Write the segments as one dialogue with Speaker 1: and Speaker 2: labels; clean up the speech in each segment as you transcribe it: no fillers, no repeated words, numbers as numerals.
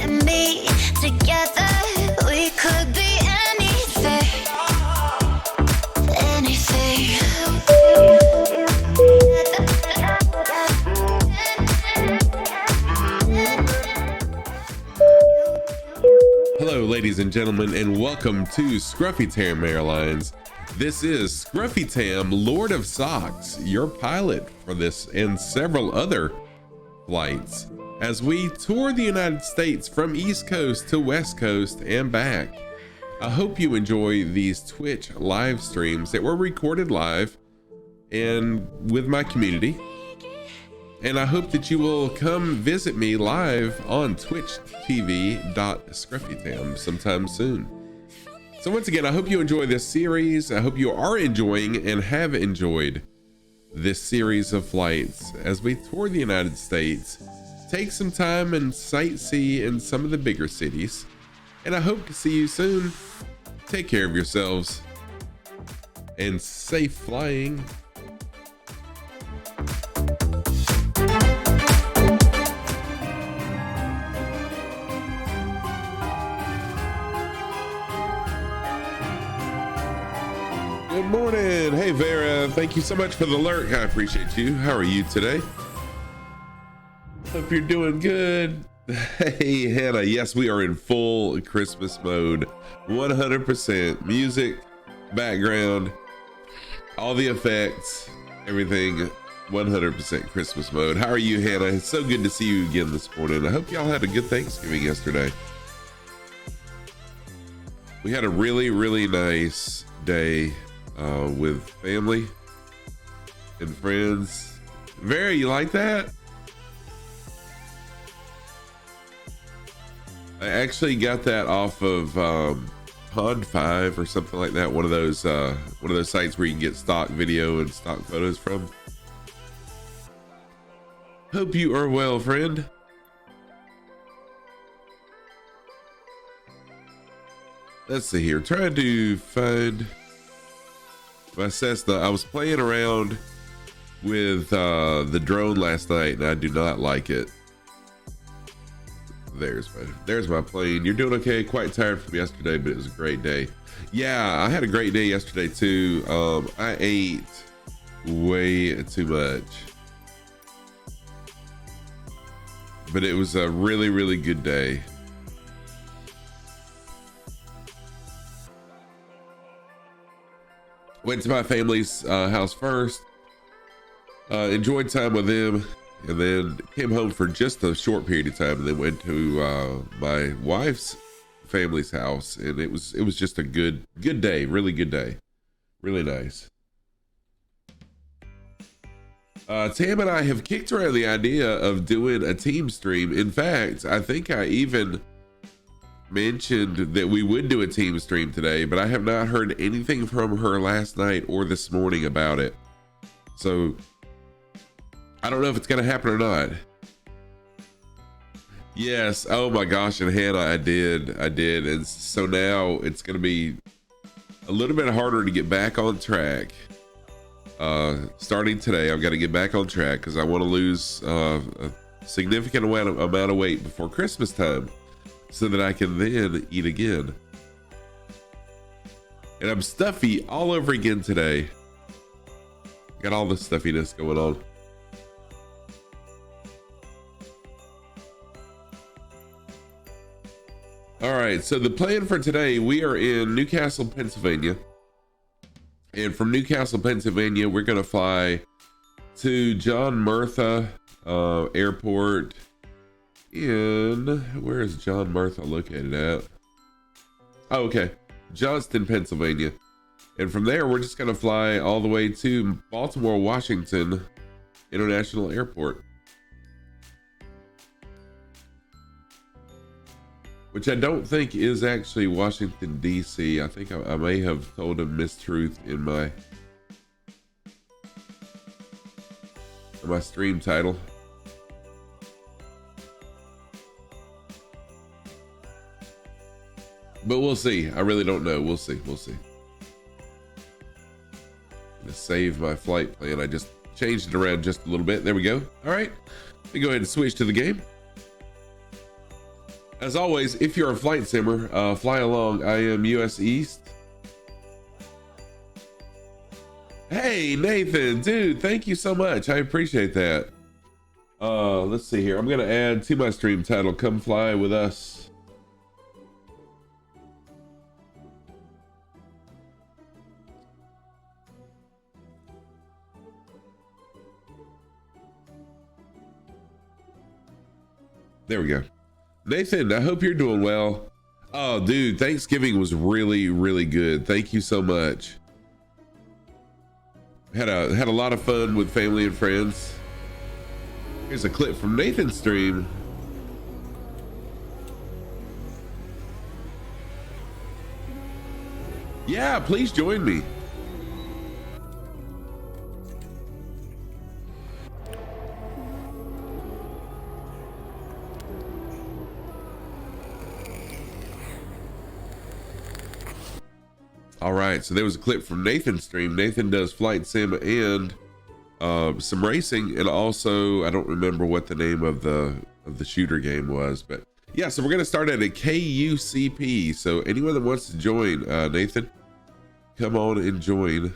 Speaker 1: and me. Together we could be anything, anything.
Speaker 2: Hello, ladies and gentlemen, and welcome to Scruffy Tam Airlines. This is Scruffy Tam, Lord of Socks, your pilot for this and several other flights as we tour the United States from East Coast to West Coast and back. I hope you enjoy these Twitch live streams that were recorded live and with my community. And I hope that you will come visit me live on twitch.tv.scruffytam sometime soon. So once again, I hope you enjoy this series. I hope you are enjoying and have enjoyed this series of flights as we tour the United States, take some time and sightsee in some of the bigger cities. And I hope to see you soon. Take care of yourselves and safe flying. Good morning. Hey, Vera. Thank you so much for the lurk. I appreciate you. How are you today? Hope you're doing good. Hey, Hannah. Yes, we are in full Christmas mode. 100% music, background, all the effects, everything 100% Christmas mode. How are you, Hannah? It's so good to see you again this morning. I hope y'all had a good Thanksgiving yesterday. We had a really, really nice day with family and friends. Vera, you like that? I actually got that off of Pond 5 or something like that. One of those sites where you can get stock video and stock photos from. Hope you are well, friend. Let's see here. Trying to find my Cessna. I was playing around with the drone last night, and I do not like it. There's my plane. You're doing okay? Quite tired from yesterday, but it was a great day. Yeah, I had a great day yesterday too. I ate way too much, but it was a really, really good day. Went to my family's house first, enjoyed time with them, and then came home for just a short period of time, and then went to my wife's family's house, and it was just a good day, really good day, really nice. Tam and I have kicked around the idea of doing a team stream. In fact, I think I even mentioned that we would do a team stream today, but I have not heard anything from her last night or this morning about it. So I don't know if it's going to happen or not. Yes. Oh my gosh. And Hannah, I did. And so now it's going to be a little bit harder to get back on track. Starting today, I've got to get back on track because I want to lose a significant amount of weight before Christmas time, so that I can then eat again. And I'm stuffy all over again today. Got all the stuffiness going on. All right, so the plan for today, we are in Newcastle, Pennsylvania. And from Newcastle, Pennsylvania, we're gonna fly to John Murtha Airport where is John Murtha located at? Oh, okay, Johnstown, Pennsylvania. And from there, we're just gonna fly all the way to Baltimore, Washington International Airport, which I don't think is actually Washington, D.C. I think I may have told a mistruth in my stream title. But we'll see. I really don't know. We'll see. We'll see. I'm gonna save my flight plan. I just changed it around just a little bit. There we go. All right. Let me go ahead and switch to the game. As always, if you're a flight simmer, fly along. I am US East. Hey, Nathan, dude, thank you so much. I appreciate that. Let's see here. I'm going to add to my stream title, Come Fly With Us. There we go. Nathan, I hope you're doing well. Oh, dude, Thanksgiving was really, really good. Thank you so much. Had a lot of fun with family and friends. Here's a clip from Nathan's stream. Yeah, please join me. All right, so there was a clip from Nathan's stream. Nathan does flight sim and some racing, and also I don't remember what the name of the shooter game was, but yeah. So we're gonna start at a KUCP. So anyone that wants to join, Nathan, come on and join.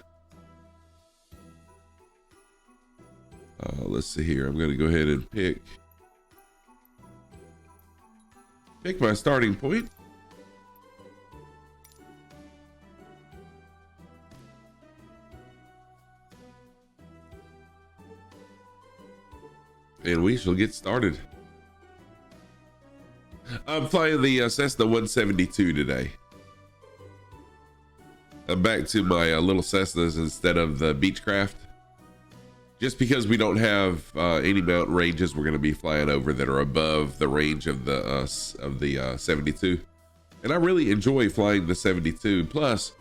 Speaker 2: Let's see here. I'm gonna go ahead and pick my starting point. And we shall get started. I'm flying the Cessna 172 today. I'm back to my little Cessnas instead of the Beechcraft. Just because we don't have any mountain ranges we're going to be flying over that are above the range of the 72. And I really enjoy flying the 72. Plus,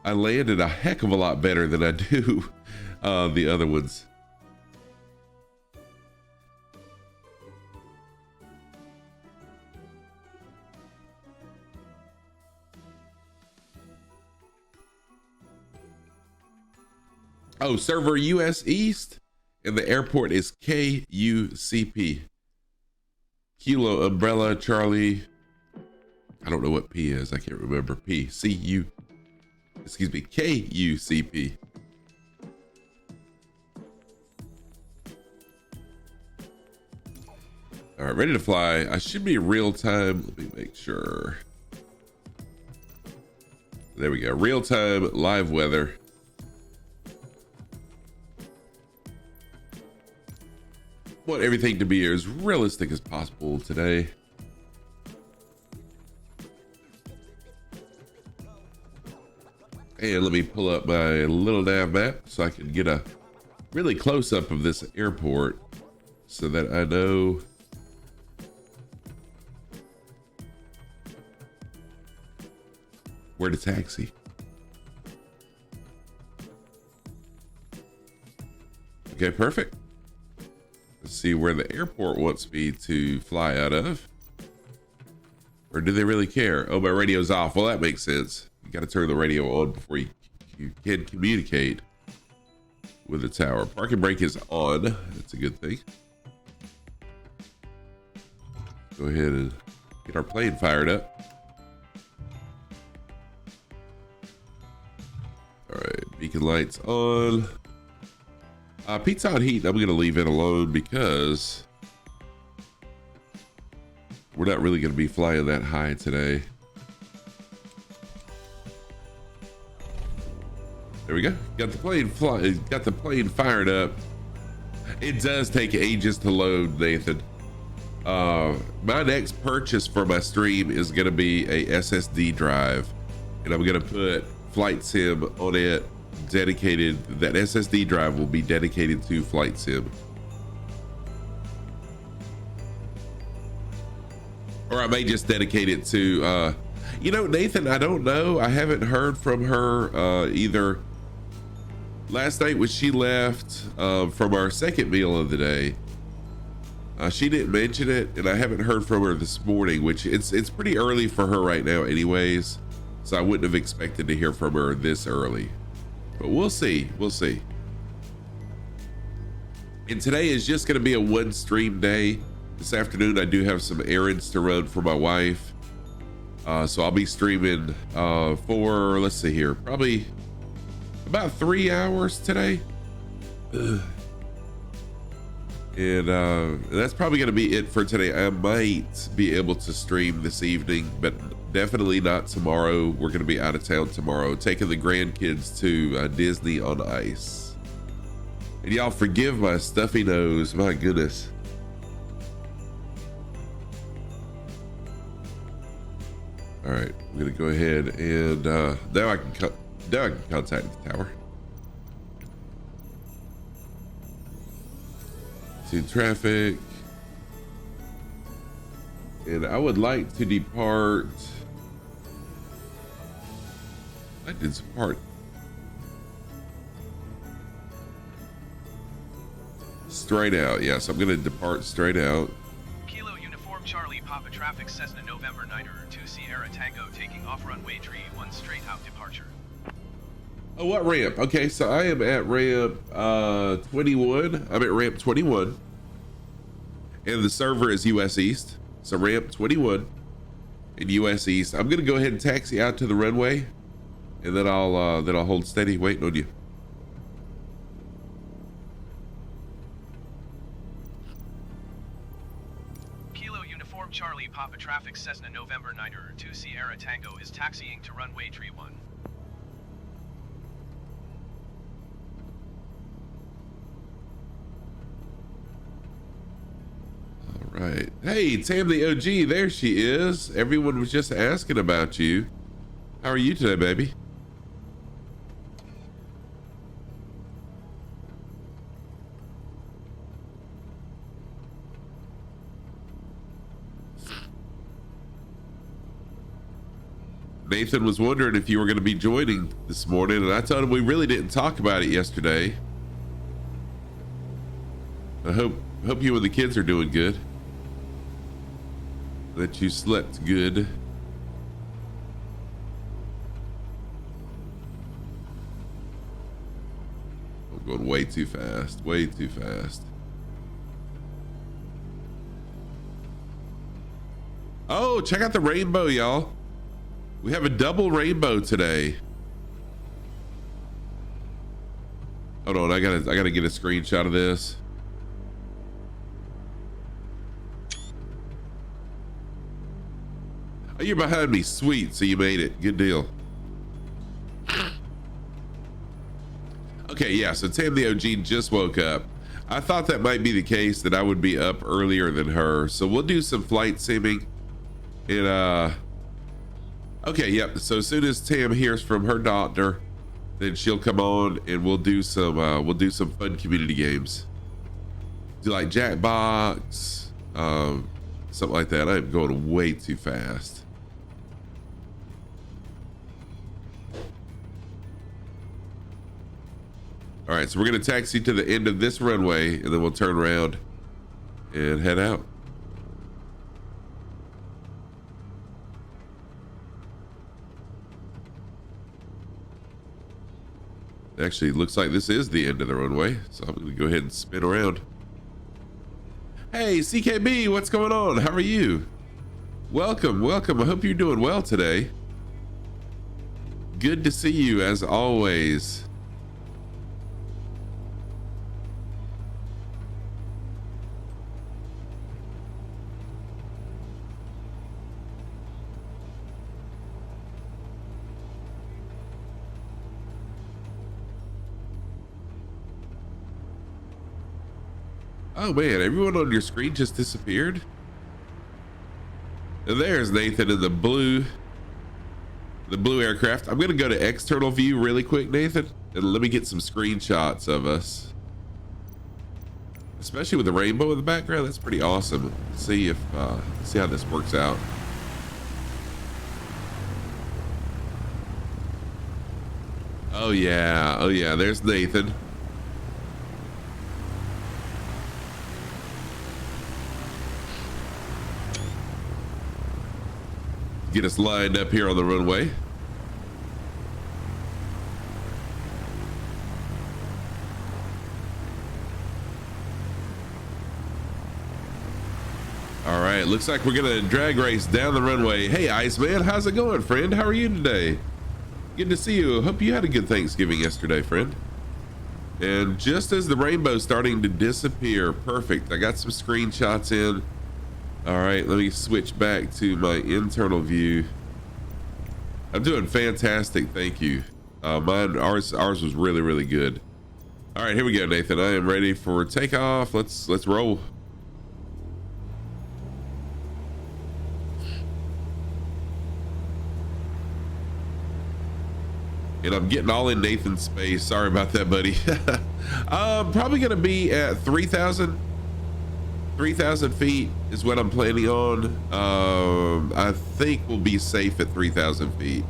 Speaker 2: I landed a heck of a lot better than I do the other ones. Oh, server US East, and the airport is KUCP. Kilo Umbrella Charlie. I don't know what P is. I can't remember. KUCP. All right, ready to fly. I should be real time. Let me make sure. There we go. Real time live weather. Want everything to be as realistic as possible today. And let me pull up my little nav map so I can get a really close up of this airport so that I know where to taxi. Okay, perfect. Let's see where the airport wants me to fly out of. Or do they really care? Oh, my radio's off. Well, that makes sense. You got to turn the radio on before you can communicate with the tower. Parking brake is on. That's a good thing. Go ahead and get our plane fired up. All right, beacon lights on. Pizza on heat, I'm going to leave it alone because we're not really going to be flying that high today. There we go. Got the plane fired up. It does take ages to load, Nathan. My next purchase for my stream is going to be a SSD drive, and I'm going to put Flight Sim on it. Dedicated, that SSD drive will be dedicated to Flight Sim. Or I may just dedicate it to, Nathan, I don't know. I haven't heard from her either last night when she left from our second meal of the day. She didn't mention it, and I haven't heard from her this morning, which it's pretty early for her right now anyways. So I wouldn't have expected to hear from her this early. But we'll see. And today is just going to be a one stream day. This afternoon, I do have some errands to run for my wife. So I'll be streaming for, let's see here, probably about 3 hours today. And that's probably going to be it for today. I might be able to stream this evening, but definitely not tomorrow. We're going to be out of town tomorrow, taking the grandkids to Disney on Ice. And y'all forgive my stuffy nose. My goodness. All right, I'm going to go ahead and now I can contact the tower. To traffic, and I would like to depart. I did depart straight out. Yes, I'm going to depart straight out.
Speaker 3: Kilo Uniform Charlie Papa Traffic Cessna November Niner 2 Sierra Tango taking off runway tree 1 straight out departure.
Speaker 2: Oh, what ramp? Okay, so I am at ramp 21. I'm at ramp 21. And the server is US East. So ramp 21 in US East. I'm gonna go ahead and taxi out to the runway, and then I'll hold steady waiting on you.
Speaker 3: Kilo Uniform Charlie Papa Traffic Cessna November Niner 2 Sierra Tango is taxiing to runway tree 1.
Speaker 2: Right. Hey, Tam the OG, there she is. Everyone was just asking about you. How are you today, baby? Nathan was wondering if you were going to be joining this morning, and I told him we really didn't talk about it yesterday. I hope you and the kids are doing good. That you slept good. I'm going way too fast, way too fast. Oh, check out the rainbow, y'all. We have a double rainbow today. Hold on, I gotta get a screenshot of this. Oh, you're behind me. Sweet. So you made it. Good deal. Okay, yeah. So Tam the OG just woke up. I thought that might be the case, that I would be up earlier than her. So we'll do some flight simming. And okay, yep. So as soon as Tam hears from her doctor, then she'll come on and we'll do some fun community games. Do like Jackbox, something like that. I'm going way too fast. All right, so we're gonna taxi to the end of this runway, and then we'll turn around and head out. Actually, it looks like this is the end of the runway, so I'm gonna go ahead and spin around. Hey, CKB, what's going on? How are you? Welcome, welcome. I hope you're doing well today. Good to see you as always. Oh man, everyone on your screen just disappeared. And there's Nathan in the blue aircraft. I'm gonna go to external view really quick, Nathan, and let me get some screenshots of us. Especially with the rainbow in the background, that's pretty awesome. See if see how this works out. Oh yeah, there's Nathan. Get us lined up here on the runway. looks like we're gonna drag race down the runway. Hey, Iceman, how's it going, friend? How are you today? Good to see you. Hope you had a good Thanksgiving yesterday, friend. And just as the rainbow's starting to disappear, perfect. I got some screenshots in. All right, let me switch back to my internal view. I'm doing fantastic, thank you. Ours was really good. All right, here we go, Nathan. I am ready for takeoff. Let's roll. And I'm getting all in Nathan's space. Sorry about that, buddy. Probably gonna be at 3,000 feet is what I'm planning on. I think we'll be safe at 3,000 feet.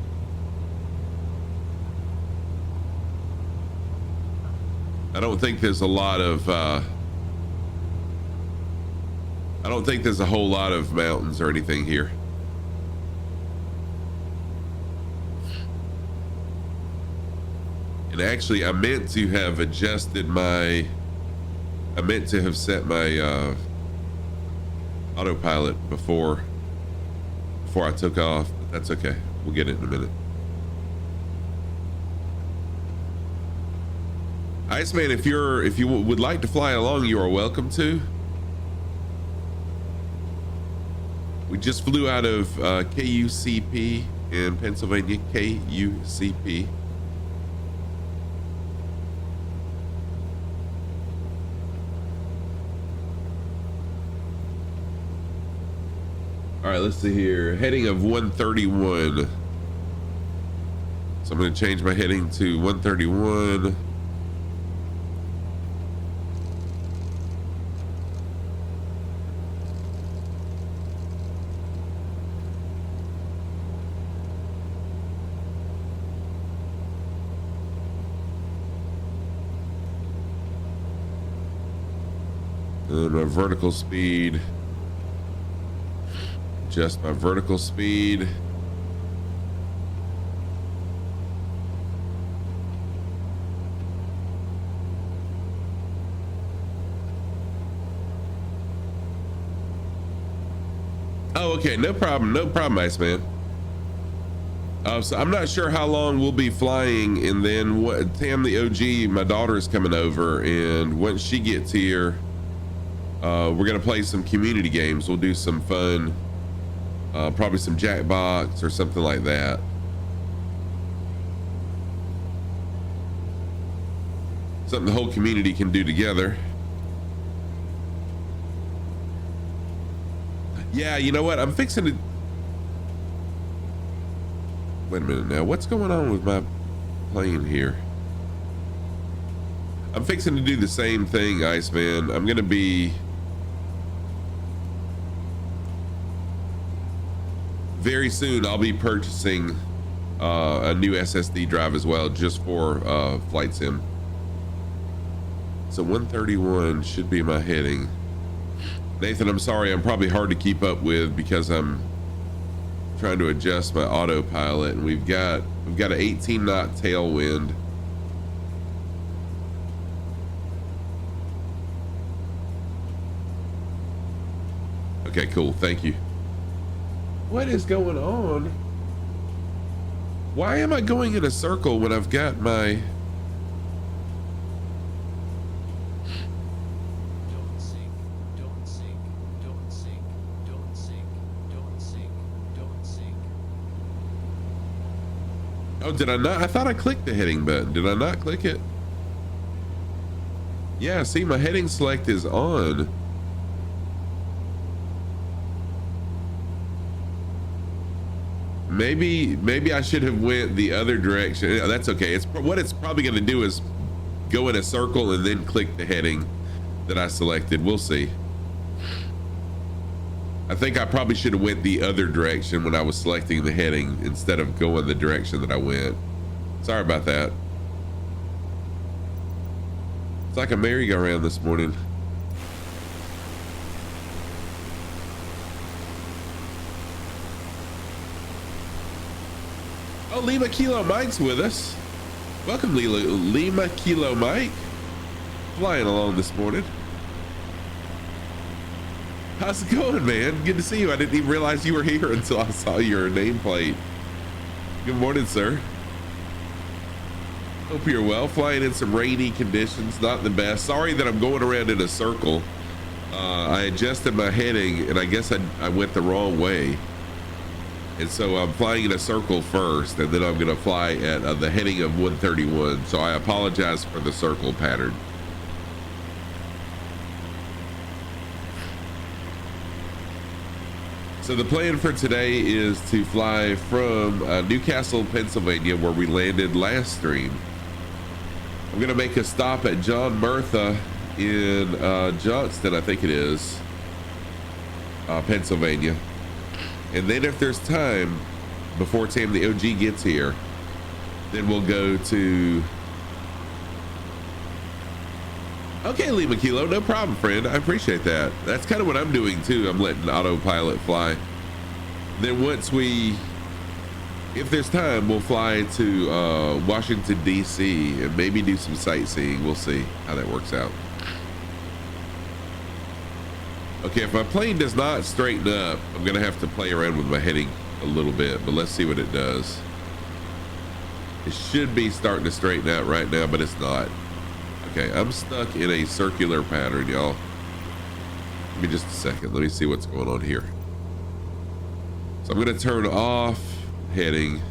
Speaker 2: I don't think there's a lot of I don't think there's a whole lot of mountains or anything here. And actually I meant to have adjusted my set my autopilot before I took off, but that's okay. We'll get it in a minute. Iceman, if you would like to fly along, you are welcome to. We just flew out of KUCP in Pennsylvania, KUCP. All right, let's see here. Heading of 131. So I'm going to change my heading to 131. And my vertical speed. Adjust my vertical speed. Oh, okay, no problem, Iceman. So I'm not sure how long we'll be flying, and then what? Tam the OG, my daughter is coming over, and once she gets here, we're gonna play some community games. We'll do some fun. Probably some Jackbox or something like that. Something the whole community can do together. Yeah, you know what? I'm fixing to... Wait a minute now. What's going on with my plane here? I'm fixing to do the same thing, Iceman. I'm gonna be... Very soon I'll be purchasing a new SSD drive as well, just for flight sim. So 131 should be my heading. Nathan, I'm sorry, I'm probably hard to keep up with because I'm trying to adjust my autopilot, and we've got an 18 knot tailwind. Okay, cool, thank you. What is going on? Why am I going in a circle when I've got my...
Speaker 4: Don't sink, don't sink, don't sink, don't sink, don't sink, don't sink.
Speaker 2: Oh, did I not? I thought I clicked the heading button. Did I not click it? Yeah, see, my heading select is on. Maybe I should have went the other direction. Yeah, that's okay. What it's probably going to do is go in a circle and then click the heading that I selected. We'll see. I think I probably should have went the other direction when I was selecting the heading instead of going the direction that I went. Sorry about that. It's like a merry-go-round this morning. Oh, Lima Kilo Mike's with us. Welcome, Lima Kilo Mike. Flying along this morning. How's it going, man? Good to see you. I didn't even realize you were here until I saw your nameplate. Good morning, sir. Hope you're well. Flying in some rainy conditions, not the best. Sorry that I'm going around in a circle. I adjusted my heading and I guess I went the wrong way. And so I'm flying in a circle first, and then I'm gonna fly at the heading of 131. So I apologize for the circle pattern. So the plan for today is to fly from Newcastle, Pennsylvania, where we landed last stream. I'm gonna make a stop at John Murtha in Johnstown, I think it is, Pennsylvania. And then if there's time before Tam the OG gets here, then we'll go to... Okay, Lima Kilo, no problem, friend. I appreciate that. That's kind of what I'm doing too. I'm letting autopilot fly. Then once we, if there's time, we'll fly to Washington, DC, and maybe do some sightseeing. We'll see how that works out. Okay, if my plane does not straighten up, I'm gonna have to play around with my heading a little bit, but let's see what it does. It should be starting to straighten out right now, but it's not. Okay, I'm stuck in a circular pattern, y'all. Give me just a second. Let me see what's going on here. So I'm gonna turn off heading.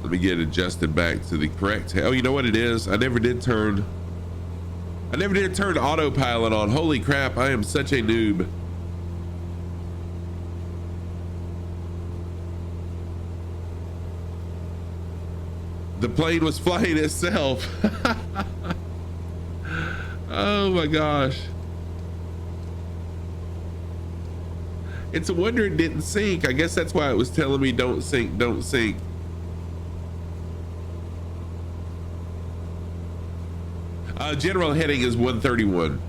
Speaker 2: Let me get adjusted back to the correct. Oh, you know what it is? I never did turn autopilot on. Holy crap, I am such a noob. The plane was flying itself. Oh my gosh. It's a wonder it didn't sink. I guess that's why it was telling me don't sink, don't sink. General heading is 131.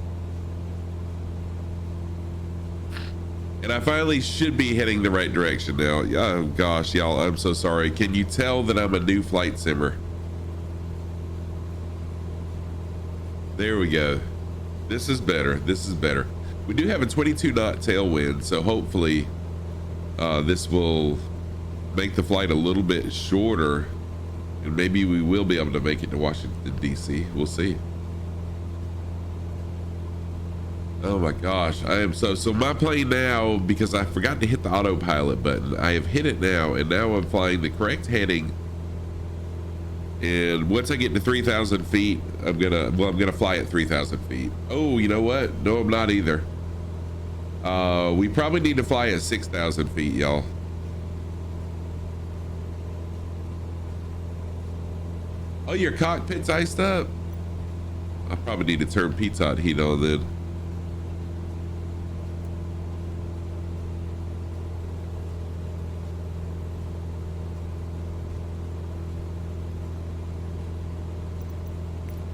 Speaker 2: And I finally should be heading the right direction now. Oh gosh, y'all, I'm so sorry. Can you tell that I'm a new flight simmer? There we go. This is better. This is better. We do have a 22 knot tailwind, so hopefully this will make the flight a little bit shorter, and maybe we will be able to make it to Washington, DC. We'll see. Oh my gosh, I am so my plane now, because I forgot to hit the autopilot button, I have hit it now, and now I'm flying the correct heading. And once I get to 3,000 feet, I'm gonna fly at 3,000 feet. Oh, you know what? No, I'm not either. We probably need to fly at 6,000 feet, y'all. Oh, your cockpit's iced up? I probably need to turn pitot heat on then.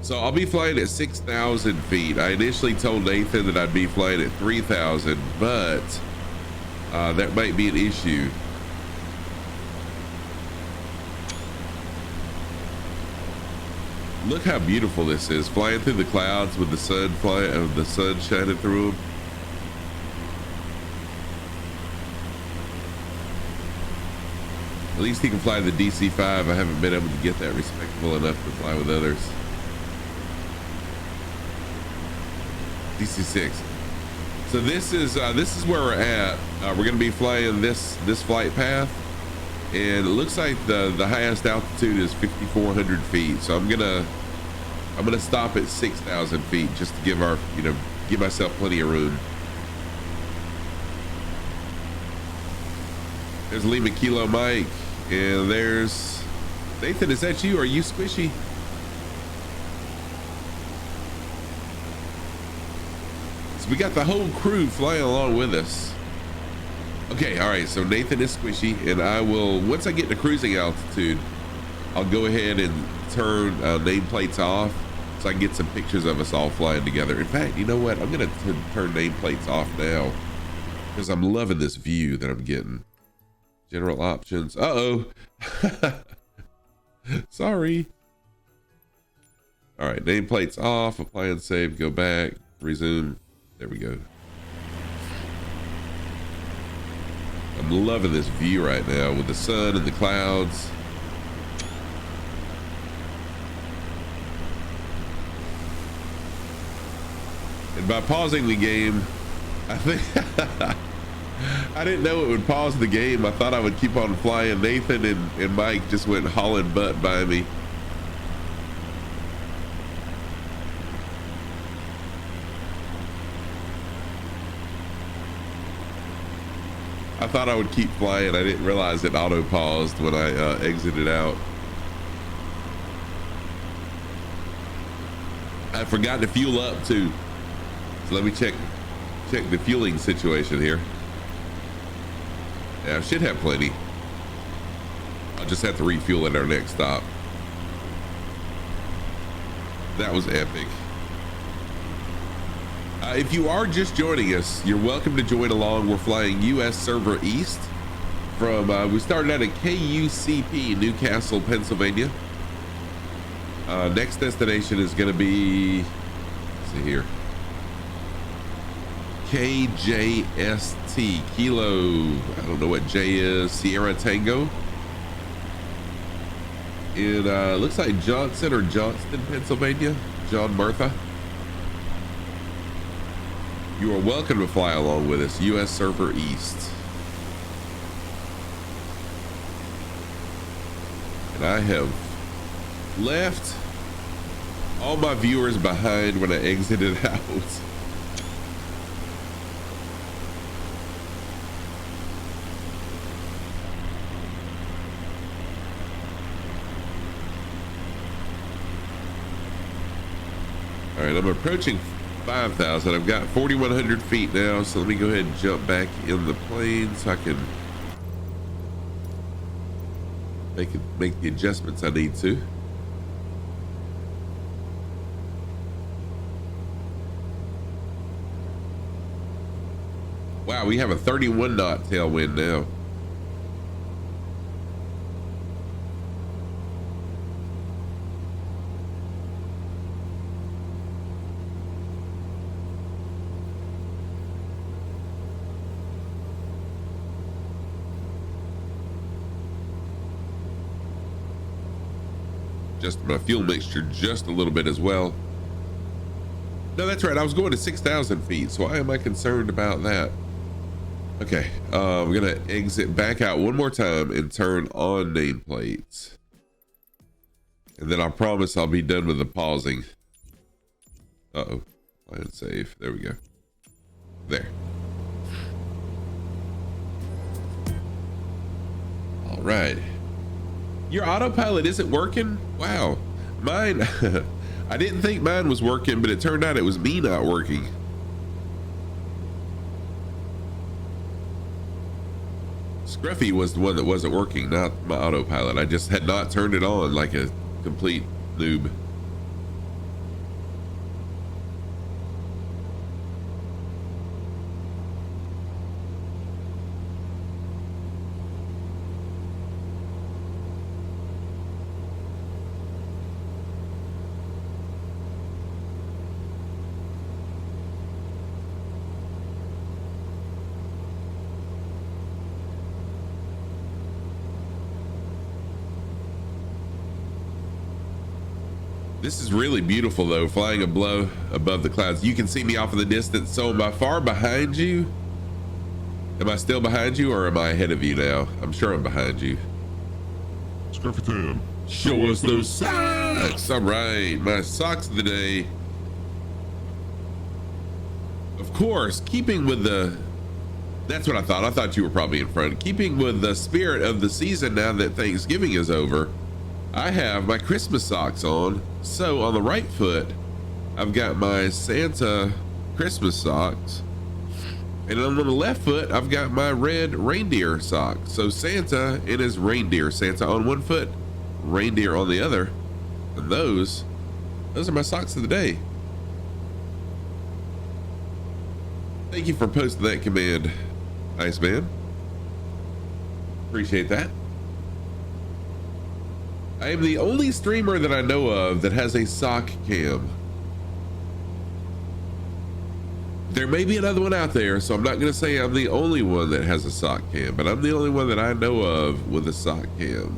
Speaker 2: So I'll be flying at 6,000 feet. I initially told Nathan that I'd be flying at 3,000, but that might be an issue. Look how beautiful this is, flying through the clouds with the sun shining through them. At least he can fly the DC-5. I haven't been able to get that respectable enough to fly with others. DC-6. So this is where we're at. We're going to be flying this flight path, and it looks like the highest altitude is 5,400 feet. So I'm gonna stop at 6,000 feet just to give myself plenty of room. There's Lima Kilo Mike, and there's Nathan. Is that you? Are you squishy? So we got the whole crew flying along with us. Okay, all right, so Nathan is squishy, and I will, once I get to cruising altitude, I'll go ahead and turn nameplates off so I can get some pictures of us all flying together. In fact, you know what? I'm gonna turn nameplates off now because I'm loving this view that I'm getting. General options. Uh-oh. Sorry. All right, nameplate's off, apply and save, go back, resume. There we go. I'm loving this view right now with the sun and the clouds. And by pausing the game, I think I didn't know it would pause the game. I thought I would keep on flying. Nathan and Mike just went hauling butt by me. I thought I would keep flying. I didn't realize it auto paused when I exited out. I forgot to fuel up too. So let me check the fueling situation here. Yeah, I should have plenty. I'll just have to refuel at our next stop. That was epic. If you are just joining us, you're welcome to join along. We're flying US Server East from, we started at a KUCP, Newcastle, Pennsylvania. Next destination is going to be, let's see here, KJST, Kilo, I don't know what J is, Sierra Tango. In, looks like Johnson or Johnston, Pennsylvania, John Martha. You are welcome to fly along with us, US Server East. And I have left all my viewers behind when I exited out. All right, I'm approaching 5,000. I've got 4,100 feet now, so let me go ahead and jump back in the plane so I can make the adjustments I need to. Wow, we have a 31 knot tailwind now. Just my fuel mixture just a little bit as well. No, that's right. I was going to 6,000 feet. So why am I concerned about that? Okay. We're going to exit back out one more time and turn on nameplates. And then I promise I'll be done with the pausing. Uh-oh. Plan save. There we go. There. All right. Your autopilot isn't working? Wow. Mine, I didn't think mine was working, but it turned out it was me not working. Scruffy was the one that wasn't working, not my autopilot. I just had not turned it on like a complete noob. This is really beautiful though, flying above the clouds. You can see me off in the distance. So am I far behind you? Am I still behind you or am I ahead of you now? I'm sure I'm behind you.
Speaker 5: Scruffy Tam,
Speaker 2: show us those socks. All right, my socks of the day. Of course, keeping with the, that's what I thought. I thought you were probably in front. Keeping with the spirit of the season now that Thanksgiving is over, I have my Christmas socks on. So on the right foot, I've got my Santa Christmas socks. And on the left foot, I've got my red reindeer socks. So Santa and his reindeer. Santa on one foot, reindeer on the other. And those are my socks of the day. Thank you for posting that command, Iceman. Appreciate that. I am the only streamer that I know of that has a sock cam. There may be another one out there, so I'm not gonna say I'm the only one that has a sock cam, but I'm the only one that I know of with a sock cam.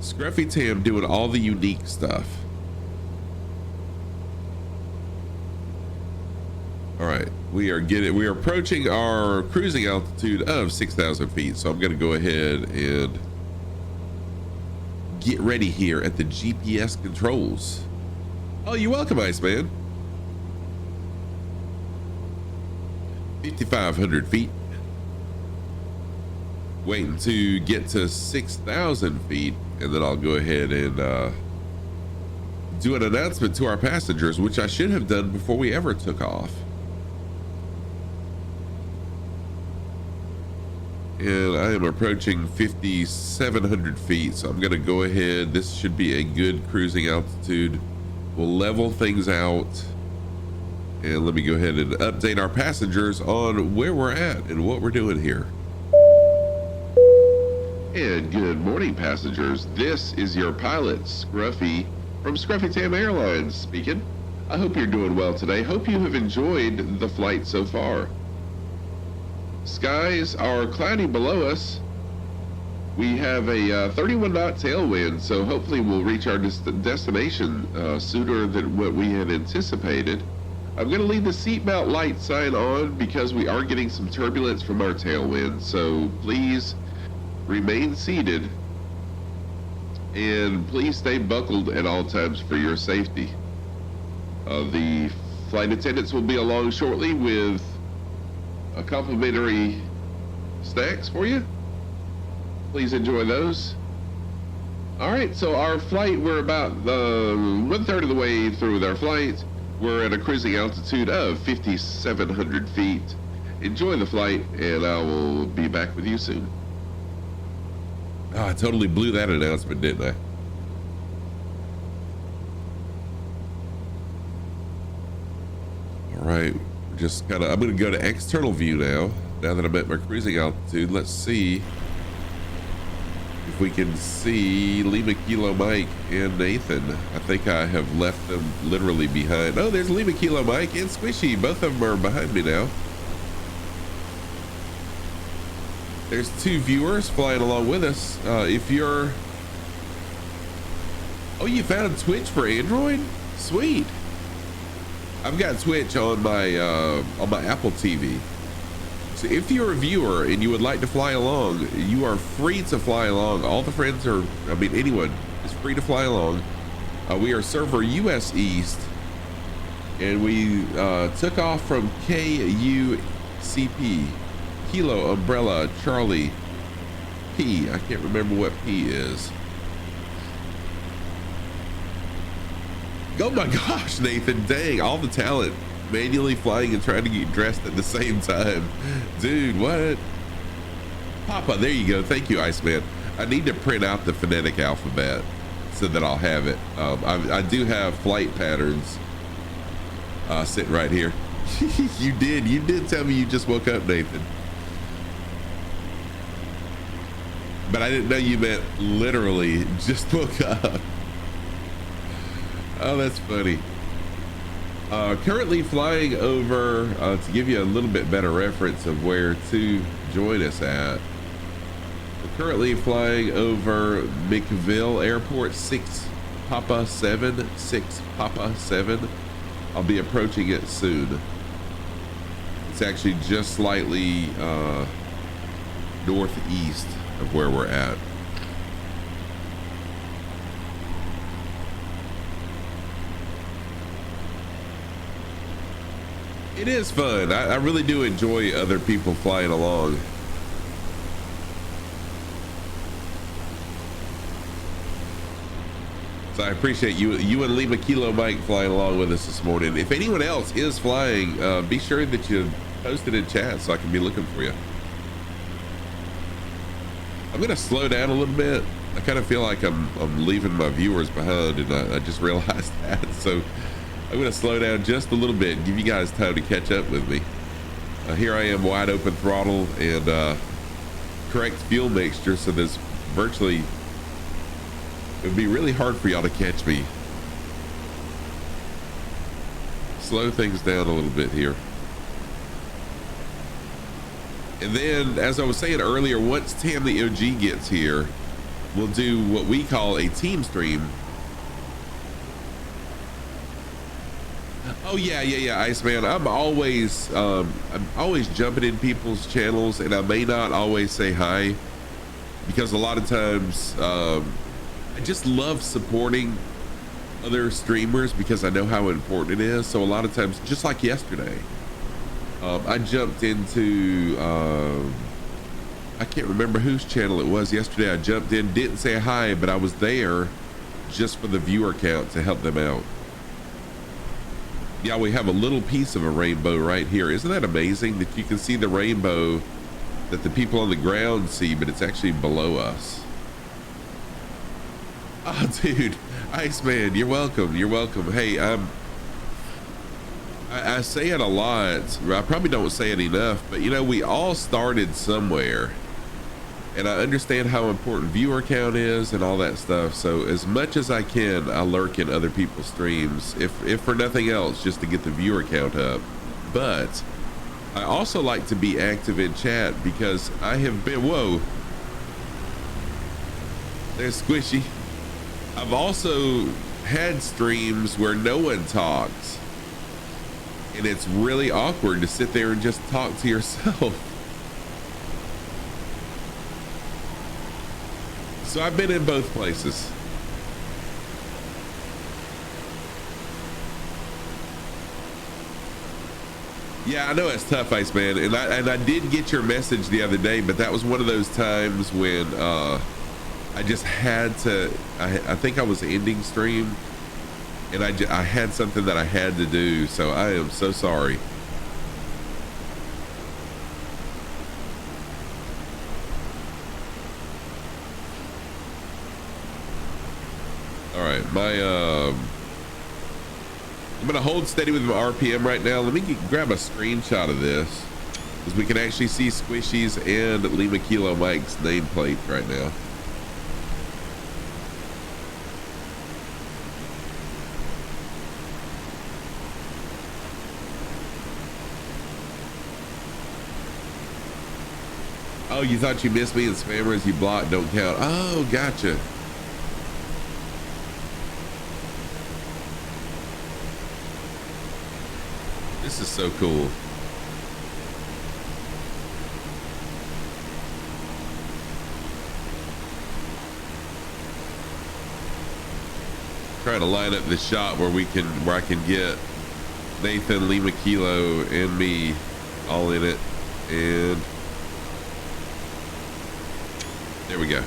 Speaker 2: Scruffy Tam doing all the unique stuff. All right, we are approaching our cruising altitude of 6,000 feet. So I'm gonna go ahead and get ready here at the GPS controls. Oh, you're welcome, Iceman. 5,500 feet. Waiting to get to 6,000 feet, and then I'll go ahead and do an announcement to our passengers, which I should have done before we ever took off. And I am approaching 5,700 feet, so I'm gonna go ahead. This should be a good cruising altitude. We'll level things out. And let me go ahead and update our passengers on where we're at and what we're doing here. And good morning, passengers. This is your pilot, Scruffy, from Scruffy Tam Airlines speaking. I hope you're doing well today. Hope you have enjoyed the flight so far. Skies are cloudy below us. We have a 31 knot tailwind, so hopefully we'll reach our destination sooner than what we had anticipated. I'm going to leave the seatbelt light sign on because we are getting some turbulence from our tailwind, so please remain seated and please stay buckled at all times for your safety. The flight attendants will be along shortly with a complimentary snacks for you. Please enjoy those. All right, so our flight, we're about 1/3 of the way through with our flight. We're at a cruising altitude of 5,700 feet. Enjoy the flight, and I will be back with you soon. Oh, I totally blew that announcement, didn't I? All right, just kind of, I'm going to go to external view now that I'm at my cruising altitude. Let's see if we can see Lima Kilo Mike and Nathan. I think I have left them literally behind. Oh, there's Lima Kilo Mike and Squishy. Both of them are behind me now. There's 2 viewers flying along with us. If you're... Oh, you found Twitch for Android? Sweet. I've got Twitch on my Apple TV. So if you're a viewer and you would like to fly along, you are free to fly along. All the friends are, I mean, anyone is free to fly along. We are server US East, and we took off from KUCP, Kilo Umbrella Charlie P. I can't remember what P is. Oh my gosh, Nathan, dang, all the talent. Manually flying and trying to get dressed at the same time. Dude, what? Papa, there you go. Thank you, Iceman. I need to print out the phonetic alphabet so that I'll have it. I do have flight patterns sitting right here. You did tell me you just woke up, Nathan. But I didn't know you meant literally just woke up. Oh, that's funny. Currently flying over, to give you a little bit better reference of where to join us at. We're currently flying over McVille Airport, 6 Papa 7. I'll be approaching it soon. It's actually just slightly northeast of where we're at. It is fun. I really do enjoy other people flying along. So I appreciate you and Lima Kilo Mike flying along with us this morning. If anyone else is flying, be sure that you post it in chat so I can be looking for you. I'm gonna slow down a little bit. I kind of feel like I'm leaving my viewers behind, and I just realized that. So I'm gonna slow down just a little bit and give you guys time to catch up with me. Here I am, wide open throttle and correct fuel mixture, so there's virtually would be really hard for y'all to catch me. Slow things down a little bit here. And then, as I was saying earlier, once Tam the OG gets here, we'll do what we call a team stream. Oh yeah, Iceman. I'm always jumping in people's channels, and I may not always say hi because a lot of times I just love supporting other streamers because I know how important it is. So a lot of times, just like yesterday, I jumped into I can't remember whose channel it was yesterday. I jumped in, didn't say hi, but I was there just for the viewer count to help them out. Yeah, we have a little piece of a rainbow right here. Isn't that amazing that you can see the rainbow that the people on the ground see, but it's actually below us? Oh, dude, Iceman, you're welcome. You're welcome. Hey, I say it a lot. I probably don't say it enough, but you know, we all started somewhere, and I understand how important viewer count is and all that stuff. So as much as I can, I lurk in other people's streams, if for nothing else, just to get the viewer count up. But I also like to be active in chat because I have been, whoa, there's Squishy. I've also had streams where no one talks, and it's really awkward to sit there and just talk to yourself. So I've been in both places. Yeah, I know it's tough, Iceman, and I did get your message the other day, but that was one of those times when I just had to. I think I was ending stream, and I had something that I had to do, so I am so sorry. All right, I'm gonna hold steady with my RPM right now. Let me grab a screenshot of this, because we can actually see Squishy's and Lima Kilo Mike's nameplate right now. Oh, you thought you missed me, and spammers you blocked don't count. Oh, gotcha. This is so cool. Trying to line up the shot where I can get Nathan, Lima Kilo, and me all in it, and there we go.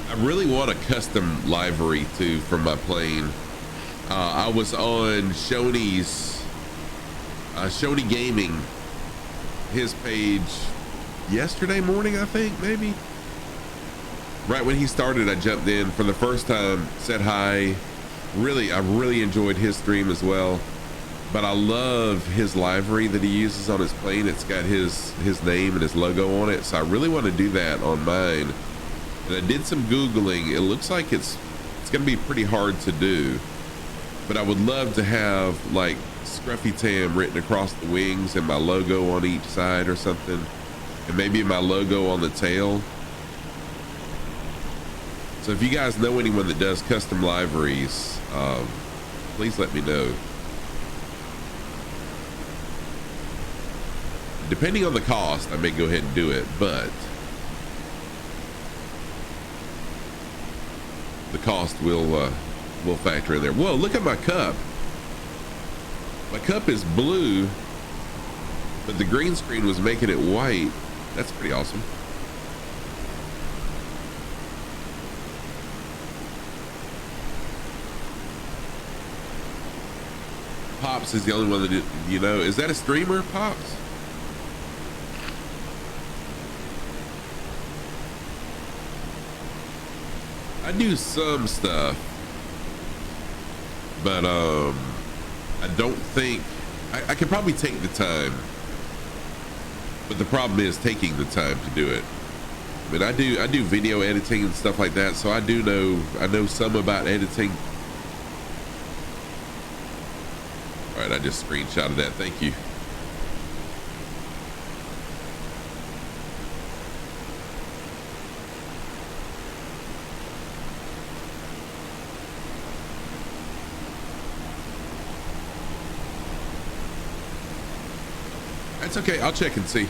Speaker 2: I really want a custom livery too for my plane. I was on Shoney's Shoney Gaming, his page yesterday morning, I think, maybe. Right when he started, I jumped in for the first time, said hi. I really enjoyed his stream as well. But I love his livery that he uses on his plane. It's got his name and his logo on it. So I really want to do that on mine. And I did some Googling. It looks like it's gonna be pretty hard to do, but I would love to have like Scruffy Tam written across the wings and my logo on each side or something, and maybe my logo on the tail. So if you guys know anyone that does custom liveries, please let me know. Depending on the cost, I may go ahead and do it, but the cost will factor in there. Whoa, look at my cup. My cup is blue, but the green screen was making it white. That's pretty awesome. Pops is the only one that did, you know. Is that a streamer, Pops? I do some stuff, but I don't think I could probably take the time, but the problem is taking the time to do it. I mean, I do video editing and stuff like that, so I know some about editing. All right, I just screenshotted that. Thank you. That's okay. I'll check and see.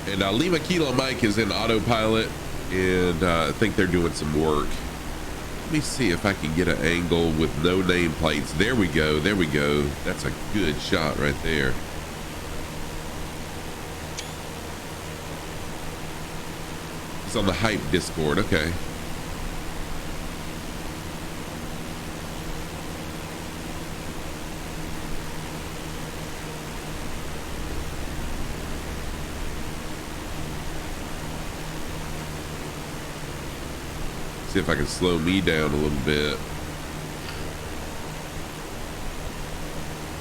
Speaker 2: And Lima Kilo Mike is in autopilot, and I think they're doing some work. Let me see if I can get an angle with no nameplates. There we go. There we go. That's a good shot right there. It's on the Hype Discord. Okay. See if I can slow me down a little bit.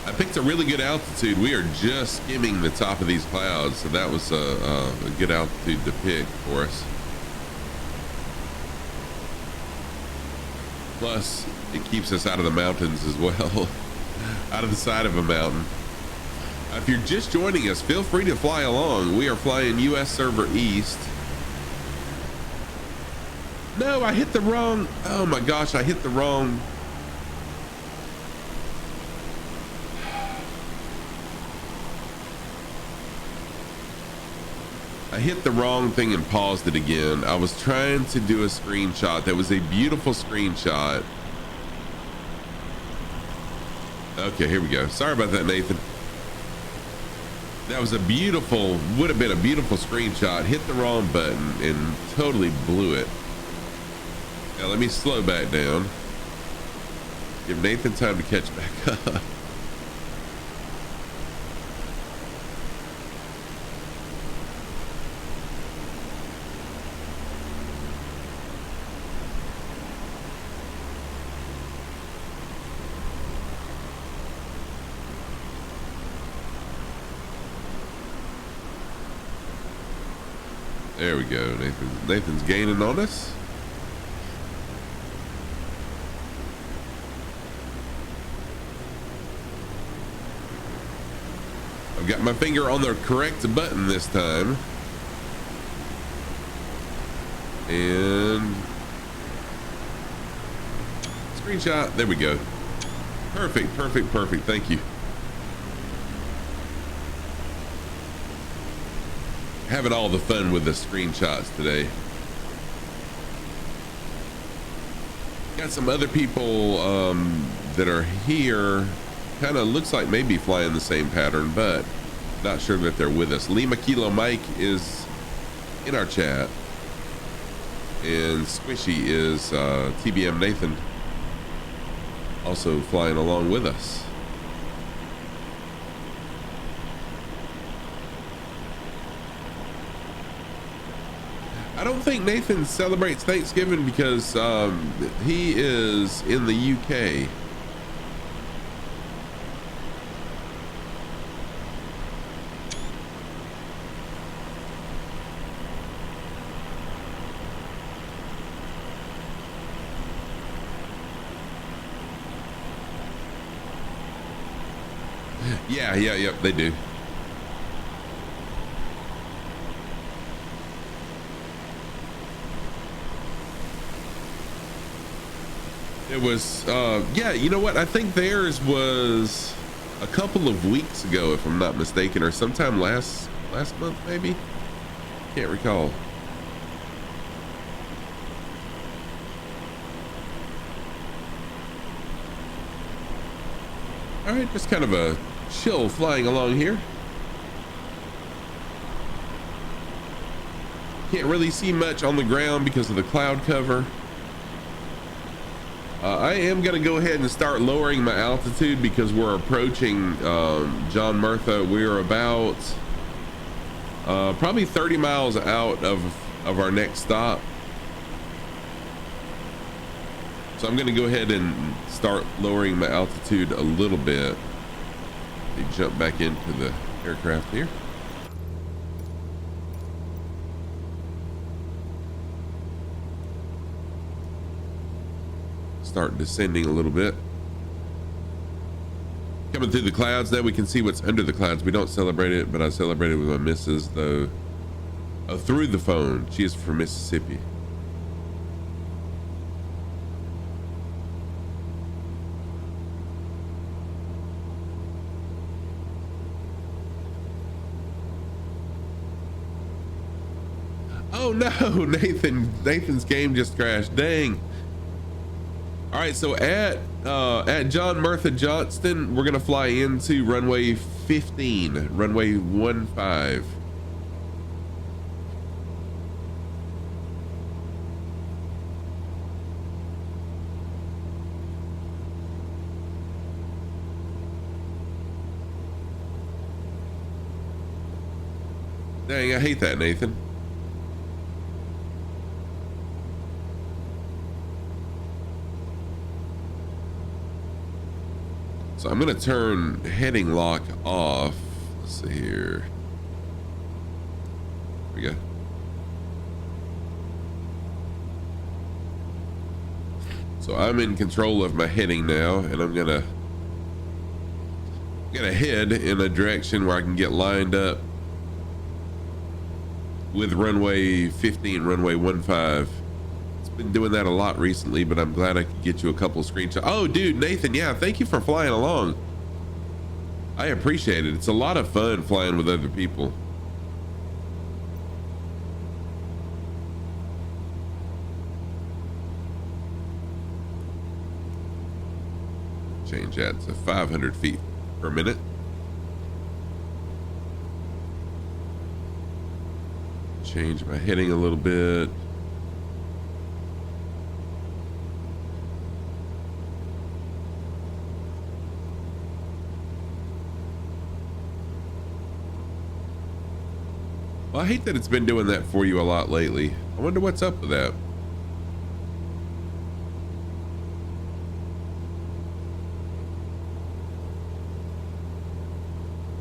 Speaker 2: I picked a really good altitude. We are just skimming the top of these clouds, so that was a good altitude to pick for us. Plus, it keeps us out of the mountains as well, out of the side of a mountain. If you're just joining us, feel free to fly along. We are flying US Server East. No, I hit the wrong. Oh my gosh, I hit the wrong. I hit the wrong thing and paused it again. I was trying to do a screenshot. That was a beautiful screenshot. Okay, here we go. Sorry about that, Nathan. That was a beautiful, would have been a beautiful screenshot. Hit the wrong button and totally blew it. Now let me slow back down. Give Nathan time to catch back up. There we go. Nathan's gaining on us. I've got my finger on the correct button this time. And screenshot. There we go. Perfect, perfect, perfect. Thank you. Having all the fun with the screenshots today. Got some other people that are here. Kind of looks like maybe flying the same pattern, but not sure that they're with us. Lima Kilo Mike is in our chat, and Squishy is TBM Nathan, also flying along with us. I don't think Nathan celebrates Thanksgiving because he is in the UK. Yeah, they do. It was, yeah, you know what? I think theirs was a couple of weeks ago, if I'm not mistaken, or sometime last month, maybe. Can't recall. All right, just kind of a chill flying along here. Can't really see much on the ground because of the cloud cover. I am going to go ahead and start lowering my altitude because we're approaching John Murtha. We're about probably 30 miles out of our next stop. So I'm gonna go ahead and start lowering my altitude a little bit. Let me jump back into the aircraft here. Start descending a little bit. Coming through the clouds, now we can see what's under the clouds. We don't celebrate it, but I celebrated with my missus though. Oh, through the phone. She is from Mississippi. Oh no, Nathan's game just crashed. Dang. All right, so at John Murtha Johnston, we're gonna fly into runway 15, runway 15. Dang, I hate that, Nathan. So I'm gonna turn heading lock off. Let's see here. Here we go. So I'm in control of my heading now, and I'm gonna head in a direction where I can get lined up with runway 15, runway 15. Been doing that a lot recently, but I'm glad I could get you a couple of screenshots. Oh dude, Nathan, yeah, thank you for flying along. I appreciate it. It's a lot of fun flying with other people. Change that to 500 feet per minute. Change my heading a little bit. Well, I hate that it's been doing that for you a lot lately. I wonder what's up with that.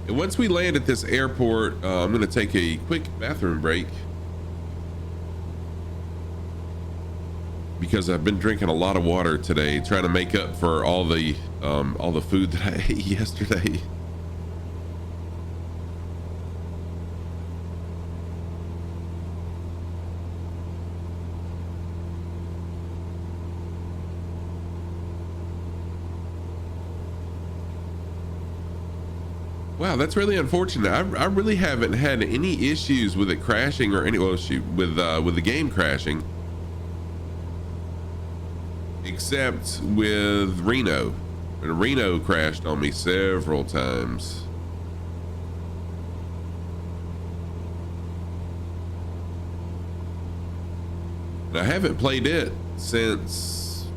Speaker 2: And once we land at this airport, I'm going to take a quick bathroom break because I've been drinking a lot of water today, trying to make up for all the food that I ate yesterday. Wow, that's really unfortunate. I really haven't had any issues with it crashing or any, well, shoot, with the game crashing, except with Reno. And Reno crashed on me several times. And I haven't played it since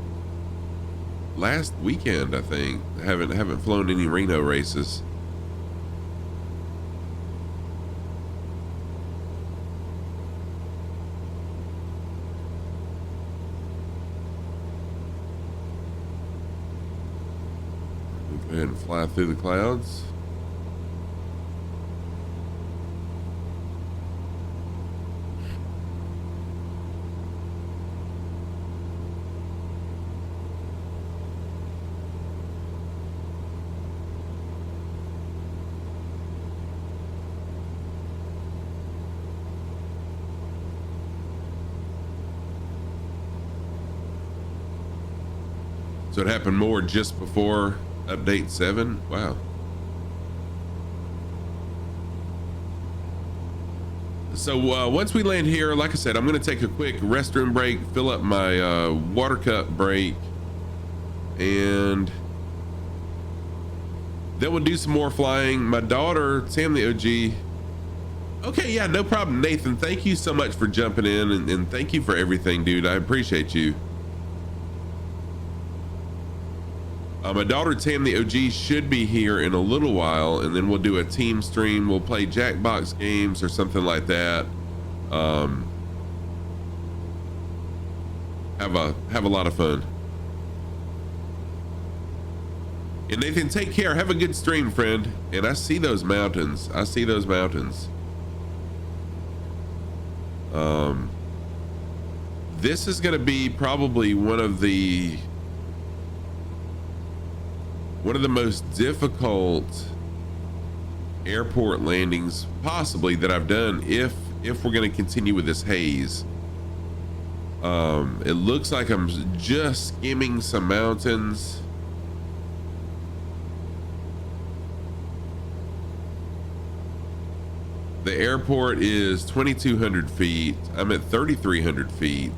Speaker 2: last weekend, I think. I haven't flown any Reno races. And fly through the clouds. So it happened more just before update 7. Wow. So once we land here, like I said, I'm going to take a quick restroom break, fill up my water cup break, and then we'll do some more flying. My daughter, Sam the OG. Okay, yeah, no problem, Nathan. Thank you so much for jumping in, and thank you for everything, dude. I appreciate you. My daughter Tam the OG should be here in a little while, and then we'll do a team stream. We'll play Jackbox games or something like that. Have a lot of fun. And Nathan, take care. Have a good stream, friend. And I see those mountains. I see those mountains. This is going to be probably one of the most difficult airport landings possibly that I've done if we're going to continue with this haze. It looks like I'm just skimming some mountains. The airport is 2,200 feet. I'm at 3,300 feet.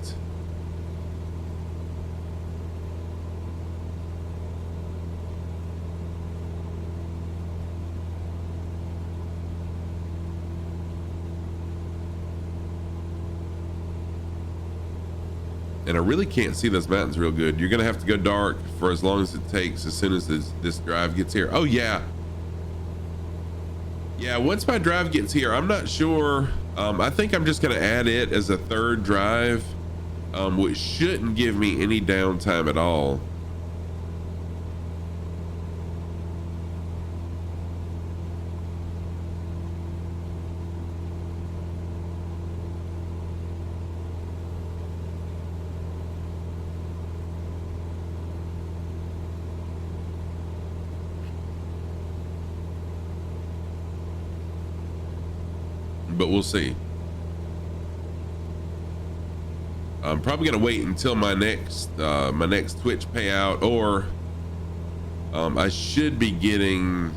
Speaker 2: And I really can't see those mountains real good. You're gonna have to go dark for as long as it takes as soon as this drive gets here. Oh yeah. Yeah, once my drive gets here, I'm not sure. I think I'm just gonna add it as a third drive, which shouldn't give me any downtime at all. But we'll see. I'm probably gonna wait until my next Twitch payout, or I should be getting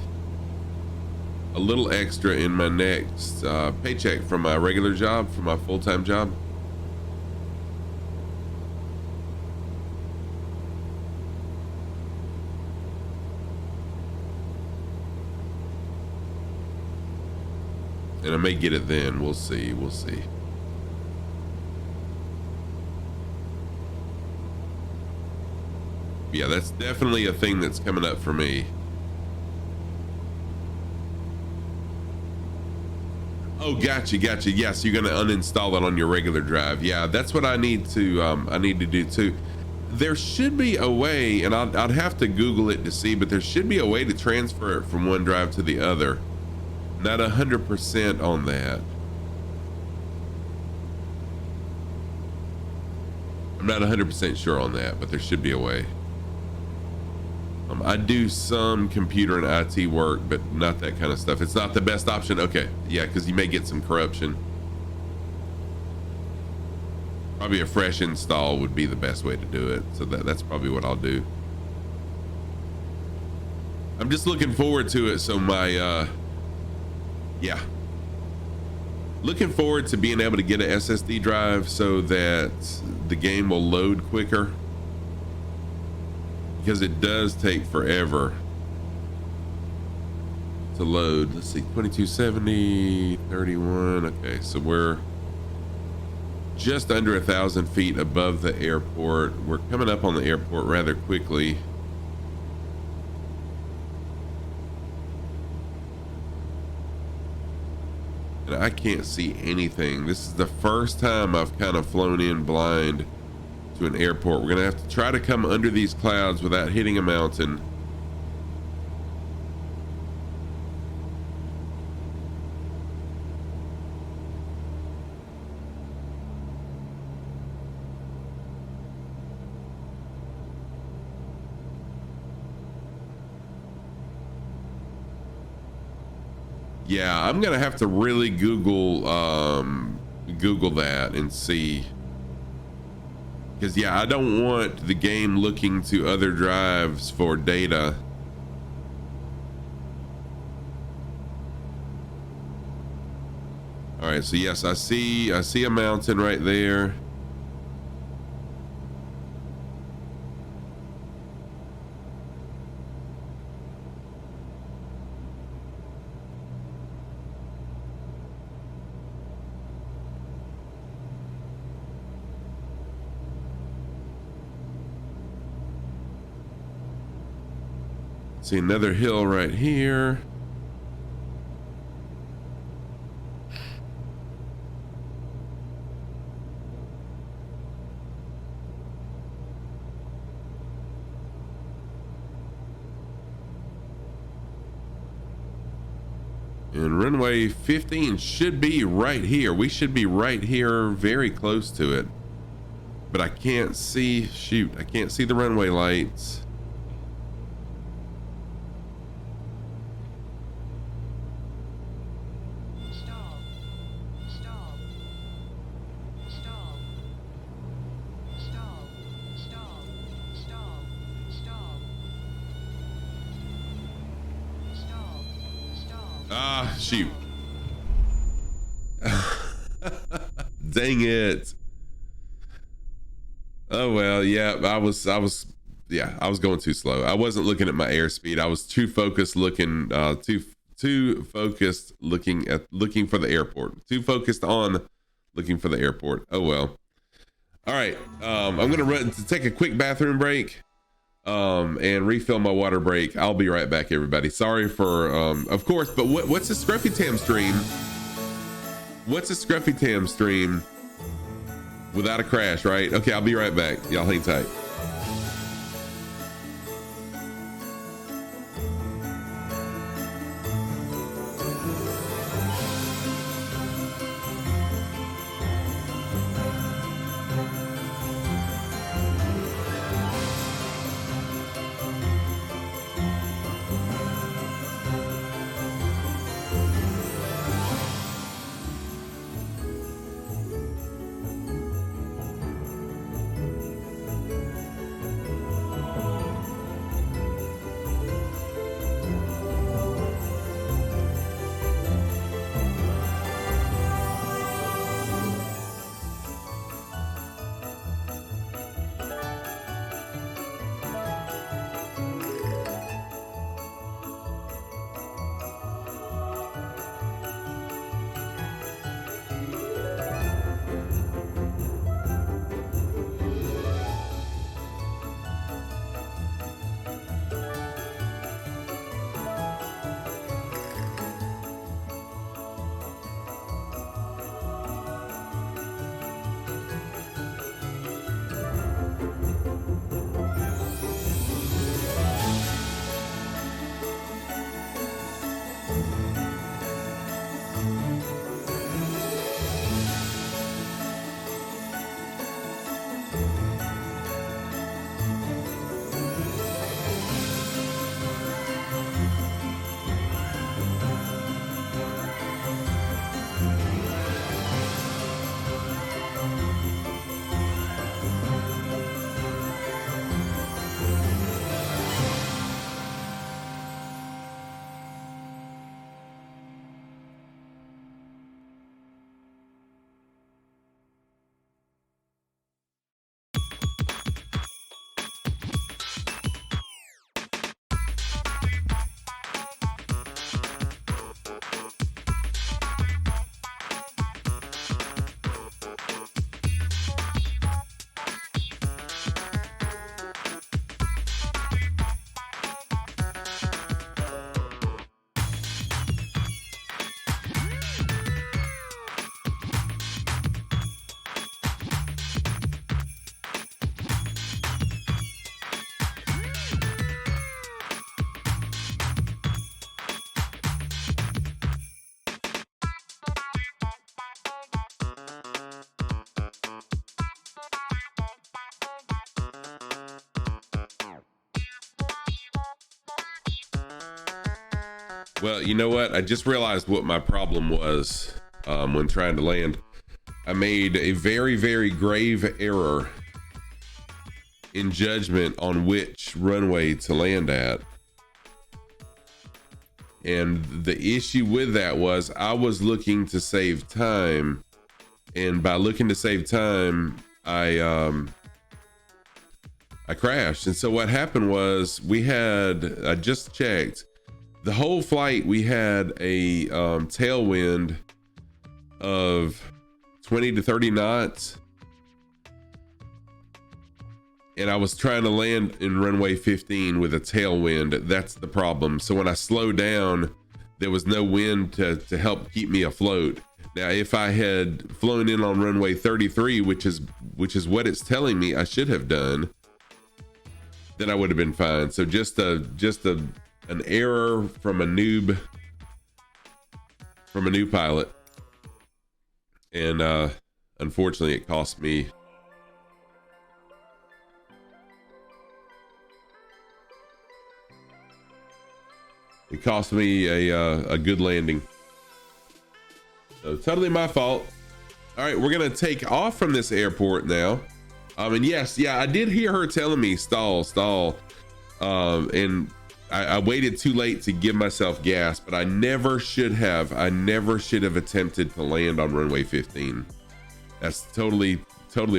Speaker 2: a little extra in my next paycheck from my regular job, from my full-time job. And I may get it then. We'll see. We'll see. Yeah, that's definitely a thing that's coming up for me. Oh, gotcha. Yes, you're gonna uninstall it on your regular drive. Yeah, that's what I need to do too. There should be a way, and I'd have to Google it to see, but there should be a way to transfer it from one drive to the other. Not 100% on that. I'm not 100% sure on that, but there should be a way. I do some computer and IT work, but not that kind of stuff. It's not the best option. Okay, yeah, because you may get some corruption. Probably a fresh install would be the best way to do it. So that's probably what I'll do. I'm just looking forward to it. So my yeah, looking forward to being able to get an SSD drive so that the game will load quicker, because it does take forever to load. Let's see, 2270, 31. Okay, so we're just under 1,000 feet above the airport. We're coming up on the airport rather quickly. And I can't see anything. This is the first time I've kind of flown in blind to an airport. We're gonna have to try to come under these clouds without hitting a mountain. Yeah, I'm gonna have to really Google that and see, because yeah, I don't want the game looking to other drives for data. All right, so yes, I see a mountain right there. See another hill right here. And runway 15 should be right here. We should be right here, very close to it. But I can't see, shoot, I can't see the runway lights.
Speaker 6: Stall. Stall. Stall. Stall. Stall. Stall. Stall. Stall. Stall.
Speaker 2: Ah, shoot. Dang it. Oh well, yeah, I was going too slow. I wasn't looking at my airspeed. I was too focused looking too focused looking for the airport. Too focused on looking for the airport. Oh well. All right. I'm gonna run to take a quick bathroom break and refill my water break. I'll be right back, everybody. Sorry for of course, but what's a Scruffy Tam stream? What's a Scruffy Tam stream without a crash, right? Okay, I'll be right back. Y'all hang tight. Well, you know what? I just realized what my problem was when trying to land. I made a very, very grave error in judgment on which runway to land at. And the issue with that was I was looking to save time. And by looking to save time, I crashed. And so what happened was I just checked, the whole flight we had a tailwind of 20 to 30 knots. and I was trying to land in runway 15 with a tailwind. That's the problem. So when I slowed down, there was no wind to help keep me afloat. Now, if I had flown in on runway 33, which is what it's telling me I should have done, then I would have been fine. So just an error from a noob pilot, and unfortunately, it cost me. It cost me a good landing. So totally my fault. All right, we're gonna take off from this airport now. And yes, yeah, I did hear her telling me stall. And I waited too late to give myself gas, but I never should have attempted to land on runway 15. That's totally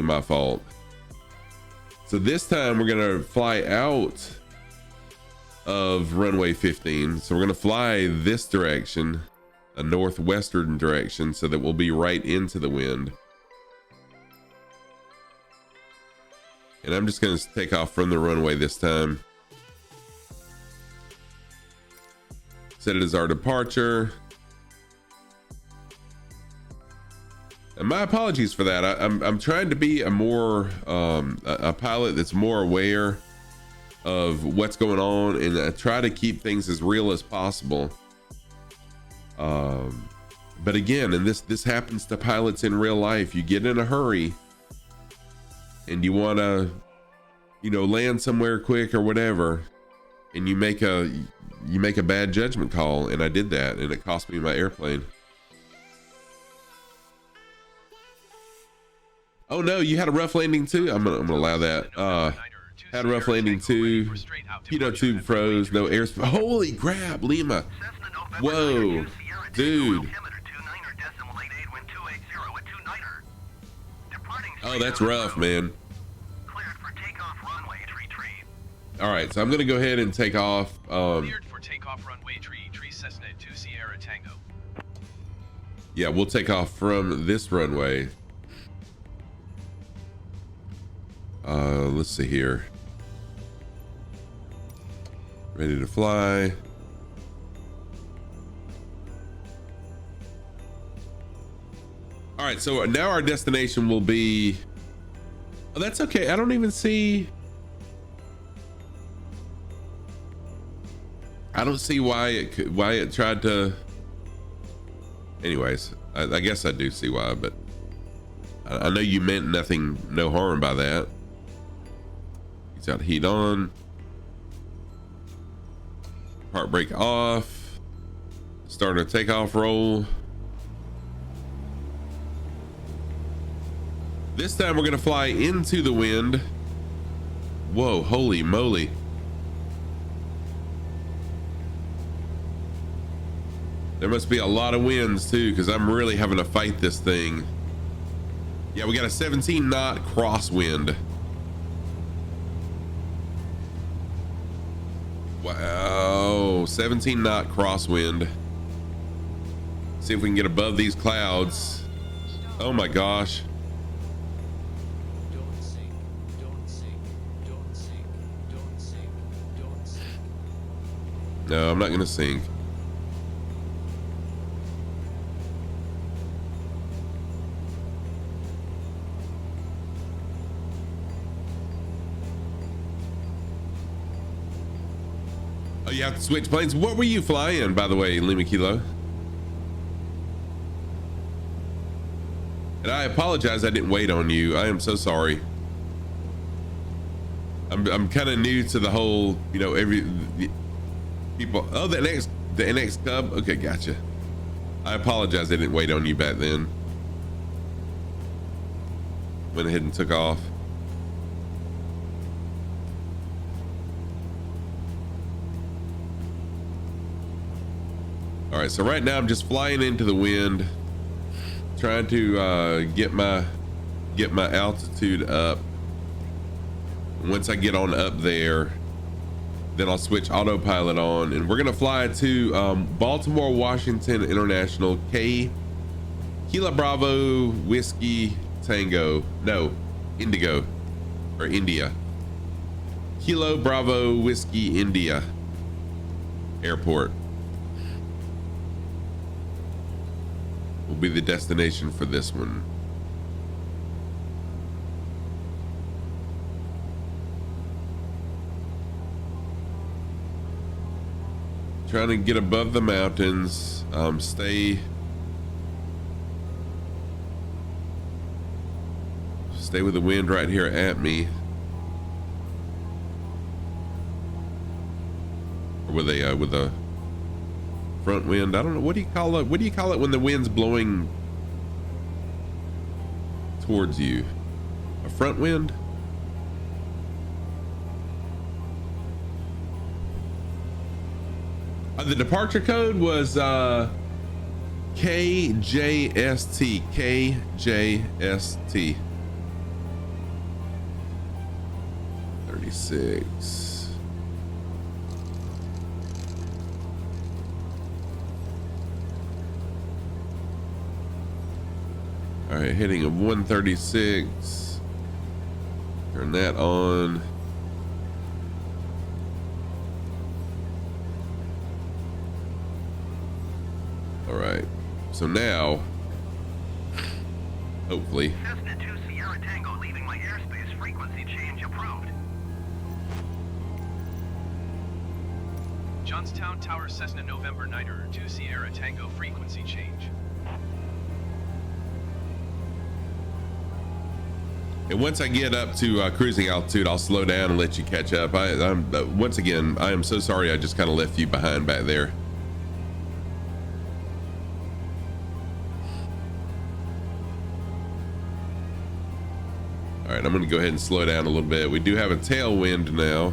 Speaker 2: my fault. So this time we're gonna fly out of runway 15. So we're gonna fly this direction, a northwestern direction, so that we'll be right into the wind. And I'm just gonna take off from the runway this time. Set it as our departure. And my apologies for that. I'm trying to be a pilot that's more aware of what's going on, and I try to keep things as real as possible. But again, and this happens to pilots in real life. You get in a hurry and you want to, land somewhere quick or whatever, and you make a bad judgment call, and I did that, and it cost me my airplane. Oh no, you had a rough landing too? I'm gonna allow that. Had a rough landing too. Pitot tube froze, no air. Holy crap, Lima. Whoa, dude. Oh, that's rough, man. All right, so I'm gonna go ahead and take off.
Speaker 3: Cleared for takeoff runway tree Cessna 2 Sierra Tango.
Speaker 2: Yeah, we'll take off from this runway. Let's see here. Ready to fly. All right, so now our destination will be. Oh, that's okay. I don't even see. I don't see why it tried to. Anyways, I guess I do see why, but I know you meant no harm by that. He's got heat on. Park brake off. Start a takeoff roll. This time we're gonna fly into the wind. Whoa, holy moly. There must be a lot of winds too, because I'm really having to fight this thing. Yeah, we got a 17 knot crosswind. Wow, 17 knot crosswind. See if we can get above these clouds. Oh my gosh.
Speaker 4: Don't sink, don't sink, don't sink, don't sink, don't sink.
Speaker 2: No, I'm not gonna sink. Oh, you have to switch planes. What were you flying, by the way, Lima Kilo? And I apologize I didn't wait on you. I am so sorry. I'm kind of new to the whole, people. Oh, the NX Cub. Okay, gotcha. I apologize I didn't wait on you back then. Went ahead and took off. All right, so right now I'm just flying into the wind, trying to get my altitude up. Once I get on up there, then I'll switch autopilot on, and we're gonna fly to Baltimore, Washington International, Kilo Bravo Whiskey Tango, no, Indigo, or India. Kilo Bravo Whiskey India Airport will be the destination for this one. Trying to get above the mountains, stay with the wind right here at me, or with a front wind. I don't know, what do you call it? What do you call it when the wind's blowing towards you? A front wind? The departure code was KJST. KJST 36. All right, heading of 136. Turn that on. All right, so now, hopefully.
Speaker 3: Cessna 2 Sierra Tango leaving my airspace. Frequency change approved. Johnstown Tower Cessna November Niner 2 Sierra Tango frequency change.
Speaker 2: And once I get up to cruising altitude, I'll slow down and let you catch up. I'm once again, I am so sorry I just kind of left you behind back there. All right, I'm going to go ahead and slow down a little bit. We do have a tailwind now,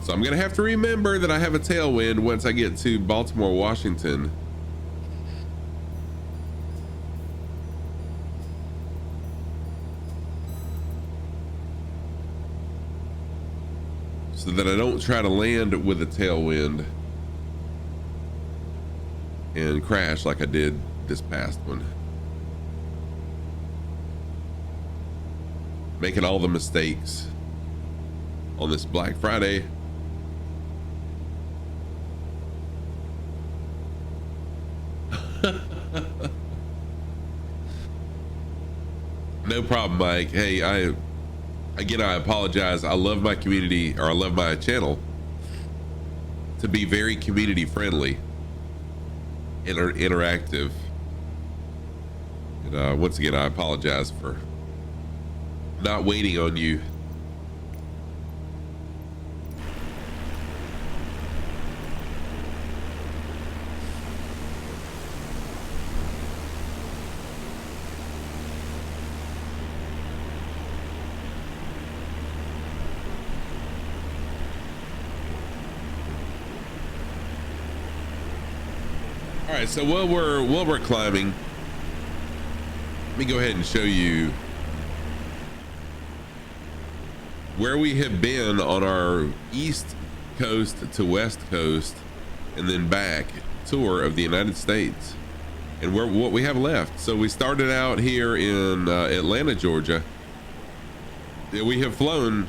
Speaker 2: so I'm going to have to remember that I have a tailwind once I get to Baltimore, Washington. So that I don't try to land with a tailwind and crash like I did this past one. Making all the mistakes on this Black Friday. No problem, Mike. Hey, I apologize. I love my community, or I love my channel to be very community friendly and interactive. And once again, I apologize for not waiting on you. All right, so while we're climbing, let me go ahead and show you where we have been on our east coast to west coast and then back tour of the United States and what we have left. So we started out here in Atlanta, Georgia. We have flown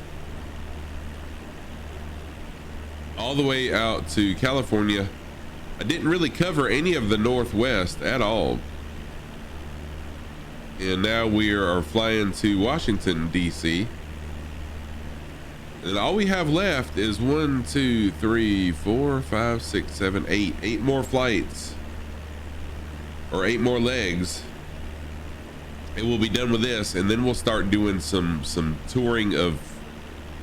Speaker 2: all the way out to California. I didn't really cover any of the Northwest at all. And now we are flying to Washington, D.C. And all we have left is 1, 2, 3, 4, 5, 6, 7, 8. 8 more flights, or 8 more legs, and we'll be done with this. And then we'll start doing some touring of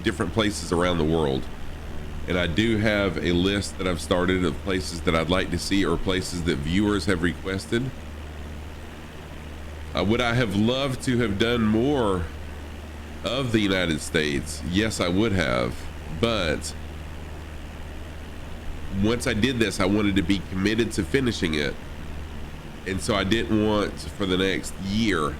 Speaker 2: different places around the world. And I do have a list that I've started of places that I'd like to see, or places that viewers have requested. Would I have loved to have done more of the United States? Yes, I would have, but once I did this, I wanted to be committed to finishing it, and so I didn't want for the next year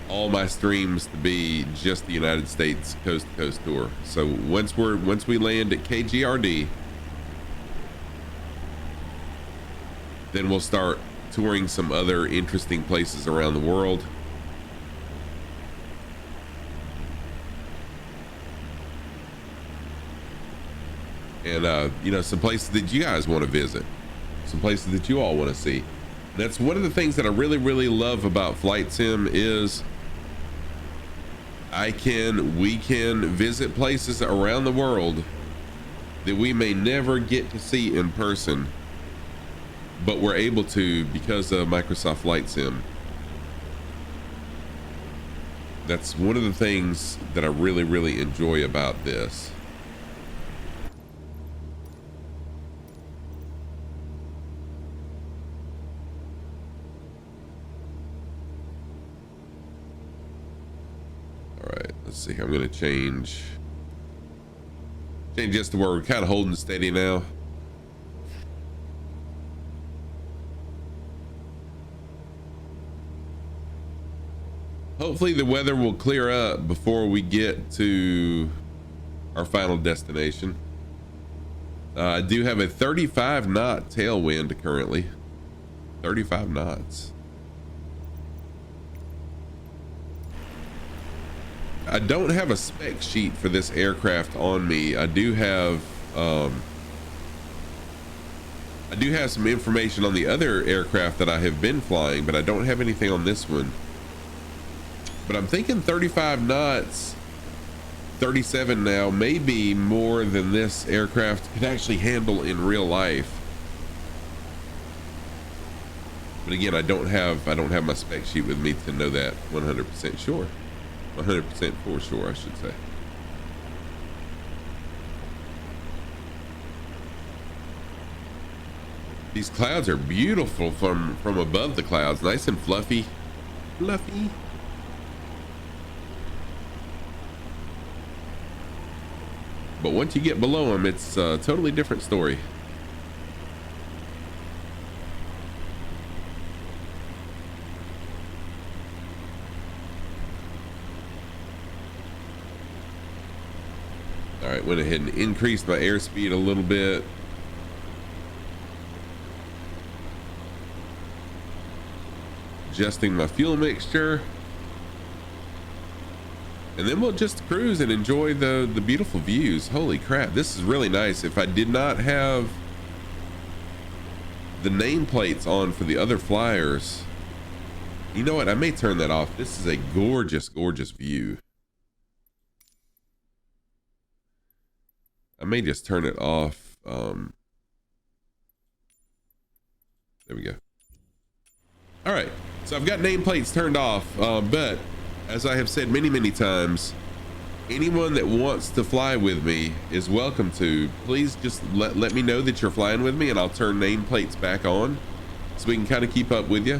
Speaker 2: all my streams to be just the United States coast to coast tour. So once we land at KGRD, then we'll start touring some other interesting places around the world. and you know, some places that you guys want to visit, some places that you all want to see. That's one of the things that I really love about Flight Sim is we can visit places around the world that we may never get to see in person, but we're able to because of Microsoft Flight Sim. That's one of the things that I really enjoy about this. All right, let's see. I'm going to change just to where we're kind of holding steady now. Hopefully the weather will clear up before we get to our final destination. I do have a 35 knot tailwind currently. 35 knots. I don't have a spec sheet for this aircraft on me. I do have some information on the other aircraft that I have been flying, but I don't have anything on this one. But I'm thinking 35 knots, 37 now, maybe more than this aircraft could actually handle in real life. But again, I don't have my spec sheet with me to know that 100% sure. 100% for sure, I should say. These clouds are beautiful from above the clouds, nice and fluffy. Fluffy. But once you get below them, it's a totally different story. All right, went ahead and increased my airspeed a little bit. Adjusting my fuel mixture. And then we'll just cruise and enjoy the beautiful views. Holy crap, this is really nice. If I did not have the nameplates on for the other flyers, you know what, I may turn that off. This is a gorgeous view. I may just turn it off. There we go. All right, so I've got nameplates turned off, but as I have said many times, anyone that wants to fly with me is welcome to. Please just let me know that you're flying with me, and I'll turn nameplates back on so we can kind of keep up with you.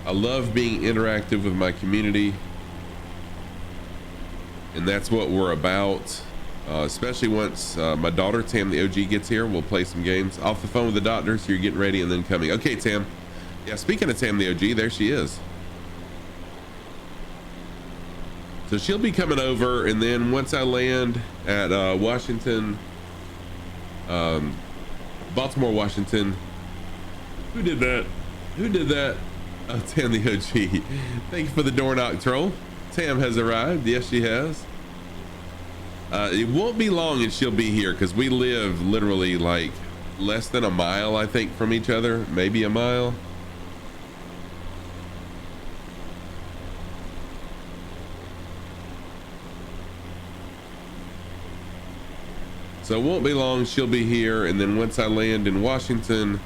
Speaker 2: I love being interactive with my community, and that's what we're about. Especially once my daughter Tam the OG gets here, we'll play some games. Off the phone with the doctor, so you're getting ready and then coming. Okay, Tam. Yeah, speaking of Tam the OG, there she is. So she'll be coming over, and then once I land at Washington, Baltimore, Washington. Who did that? Who did that? Oh, Tam the OG. Thank you for the door knock troll. Tam has arrived. Yes, she has. It won't be long and she'll be here because we live literally like less than a mile, I think, from each other, maybe a mile. So it won't be long, she'll be here, and then once I land in Washington,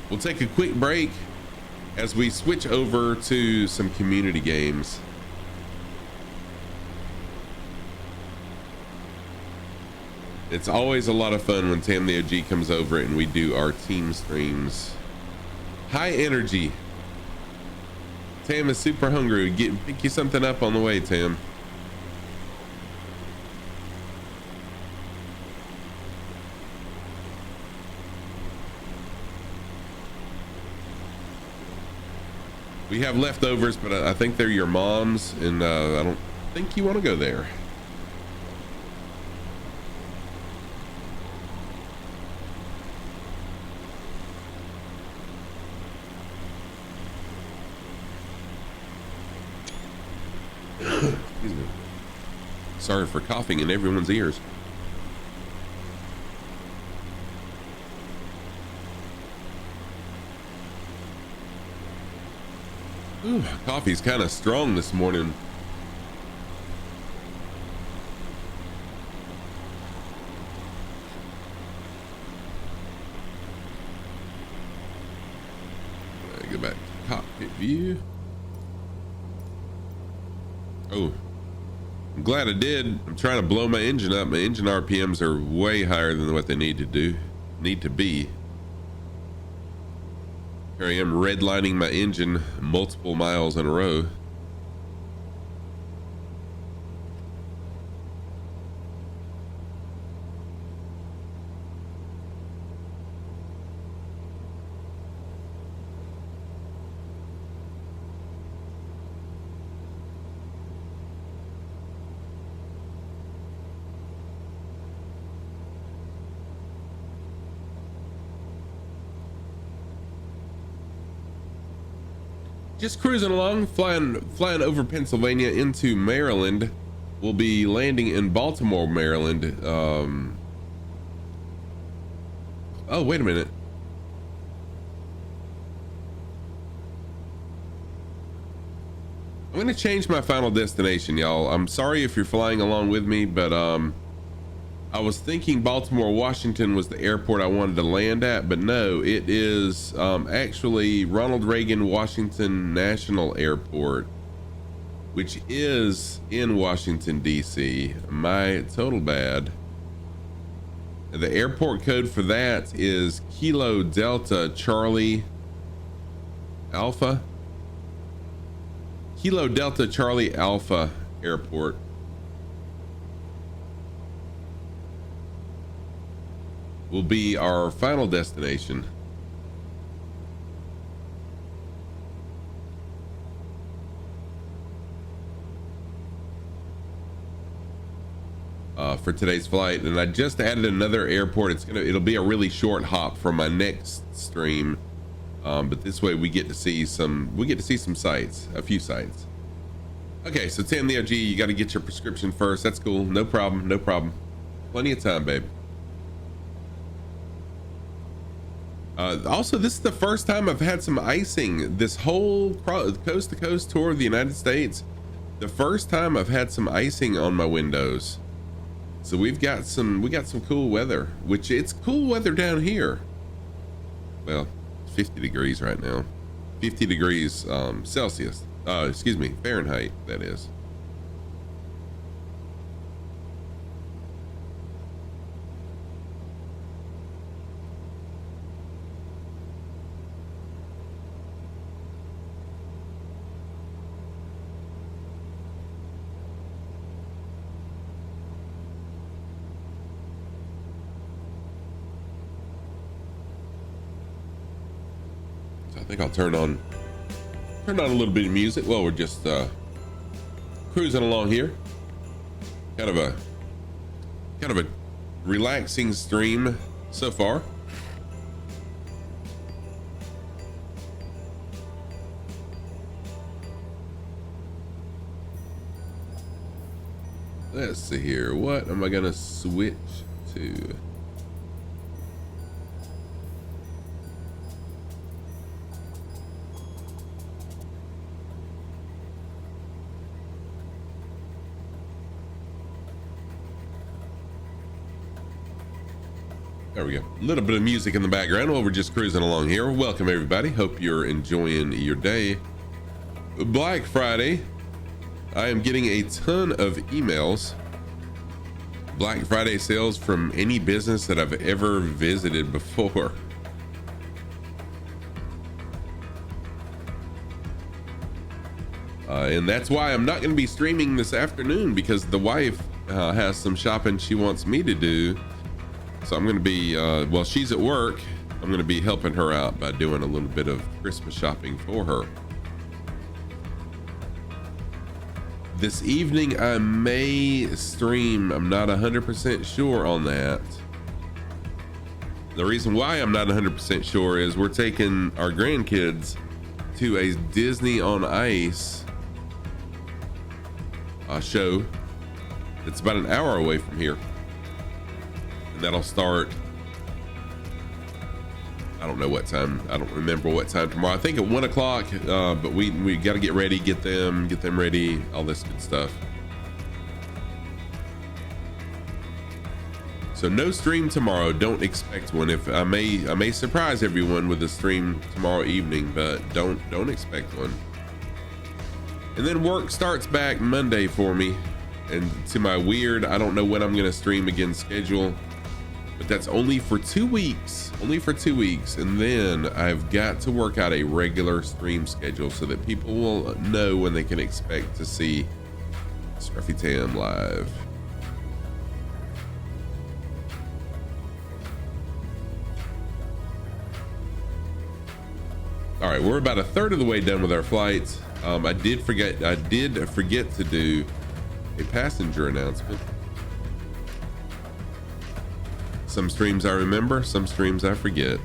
Speaker 2: we'll take a quick break as we switch over to some community games. It's always a lot of fun when Tam the OG comes over and we do our team streams. High energy. Tam is super hungry. Pick you something up on the way, Tam. We have leftovers, but I think they're your mom's, and I don't think you want to go there. Excuse me. Sorry for coughing in everyone's ears. Ooh, coffee's kind of strong this morning. Go back to cockpit view. Oh, I'm glad I did. I'm trying to blow my engine up. My engine RPMs are way higher than what they need to be. Here I am redlining my engine multiple miles in a row. Just cruising along, flying over Pennsylvania into Maryland. We'll be landing in Baltimore, Maryland. Oh, wait a minute. I'm gonna change my final destination, y'all. I'm sorry if you're flying along with me, but I was thinking Baltimore, Washington was the airport I wanted to land at, but no, it is actually Ronald Reagan Washington National Airport, which is in Washington, D.C. My total bad. The airport code for that is Kilo Delta Charlie Alpha. Kilo Delta Charlie Alpha Airport. Will be our final destination. For today's flight, and I just added another airport. It'll be a really short hop from my next stream, but this way we get to see some sights, a few sights. Okay, so 10 the OG, you got to get your prescription first. That's cool, no problem. Plenty of time, babe. Also, this is the first time I've had some icing this whole coast to coast tour of the United States. The first time I've had some icing on my windows. So we got some cool weather, which it's cool weather down here. Well, it's 50 degrees right now. 50 degrees Celsius. Excuse me, Fahrenheit, that is. I think I'll turn on a little bit of music while we're just cruising along here. Kind of a relaxing stream so far. Let's see here. What am I gonna switch to? There we go. A little bit of music in the background while we're just cruising along here. Welcome everybody. Hope you're enjoying your day. Black Friday. I am getting a ton of emails. Black Friday sales from any business that I've ever visited before. And that's why I'm not going to be streaming this afternoon, because the wife has some shopping she wants me to do. So I'm going to be, while she's at work, I'm going to be helping her out by doing a little bit of Christmas shopping for her. This evening I may stream. I'm not 100% sure on that. The reason why I'm not 100% sure is we're taking our grandkids to a Disney on Ice show. It's about an hour away from here, and that'll start. I don't know what time. I don't remember what time tomorrow. I think at 1 o'clock. But we got to get ready, get them ready, all this good stuff. So no stream tomorrow. Don't expect one. If I may surprise everyone with a stream tomorrow evening, but don't expect one. And then work starts back Monday for me, and to my weird, I don't know when I'm gonna stream again schedule, but that's only for 2 weeks. Only for 2 weeks, and then I've got to work out a regular stream schedule so that people will know when they can expect to see Scruffy Tam live. All right, we're about a third of the way done with our flights. I did forget to do a passenger announcement. Some streams I remember, some streams I forget.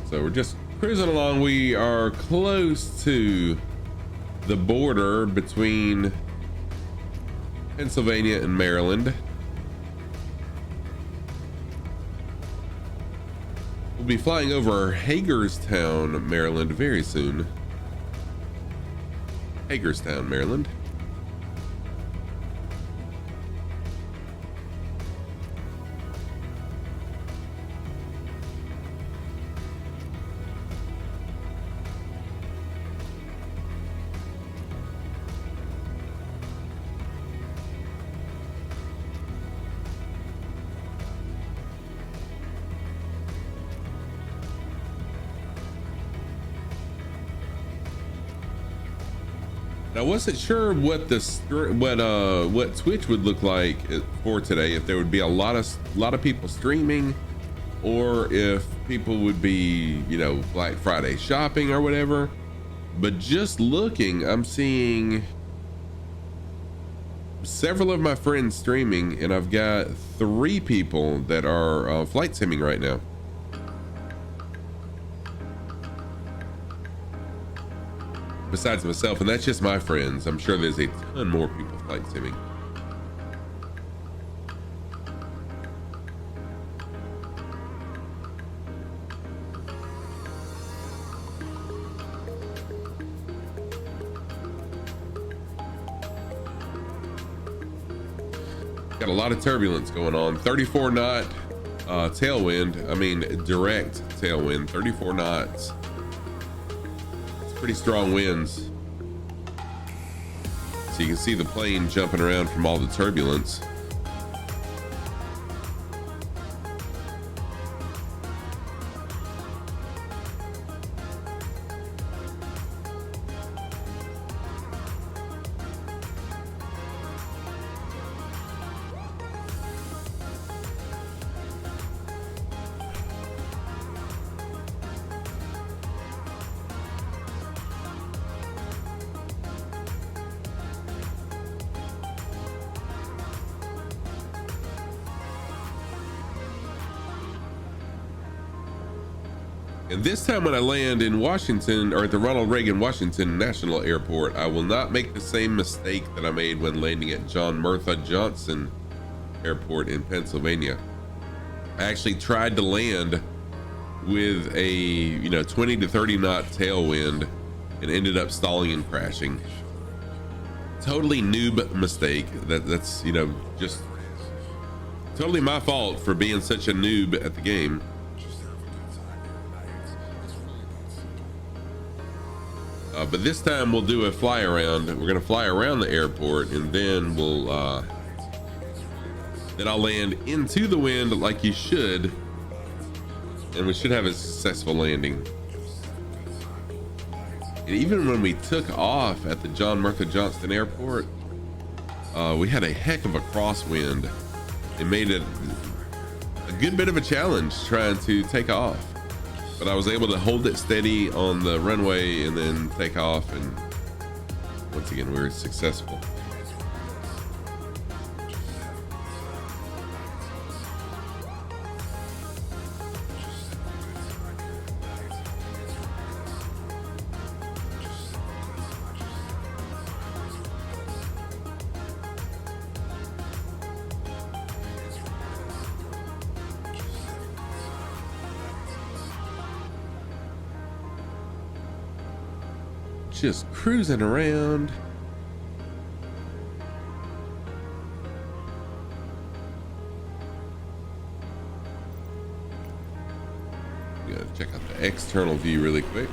Speaker 2: So we're just cruising along. We are close to the border between Pennsylvania and Maryland. We'll be flying over Hagerstown, Maryland very soon. Hagerstown, Maryland. I wasn't sure what what Twitch would look like for today, if there would be a lot of people streaming, or if people would be, you know, Black Friday shopping or whatever. But just looking, I'm seeing several of my friends streaming, and I've got 3 people that are flight simming right now. Besides myself, and that's just my friends. I'm sure there's a ton more people flight simming. Got a lot of turbulence going on. 34 knot tailwind. I mean, direct tailwind, 34 knots. Pretty strong winds. So you can see the plane jumping around from all the turbulence. And this time when I land in Washington, or at the Ronald Reagan Washington National Airport, I will not make the same mistake that I made when landing at John Murtha Johnson Airport in Pennsylvania. I actually tried to land with a, you know, 20 to 30 knot tailwind and ended up stalling and crashing. Totally noob mistake. That's, you know, just totally my fault for being such a noob at the game. But this time we'll do a fly around. We're gonna fly around the airport, and then I'll land into the wind like you should, and we should have a successful landing. And even when we took off at the John Murtha Johnson Airport, we had a heck of a crosswind. It made it a good bit of a challenge trying to take off. But I was able to hold it steady on the runway and then take off, and Once again, we were successful. Just cruising around. Gotta check out the external view really quick.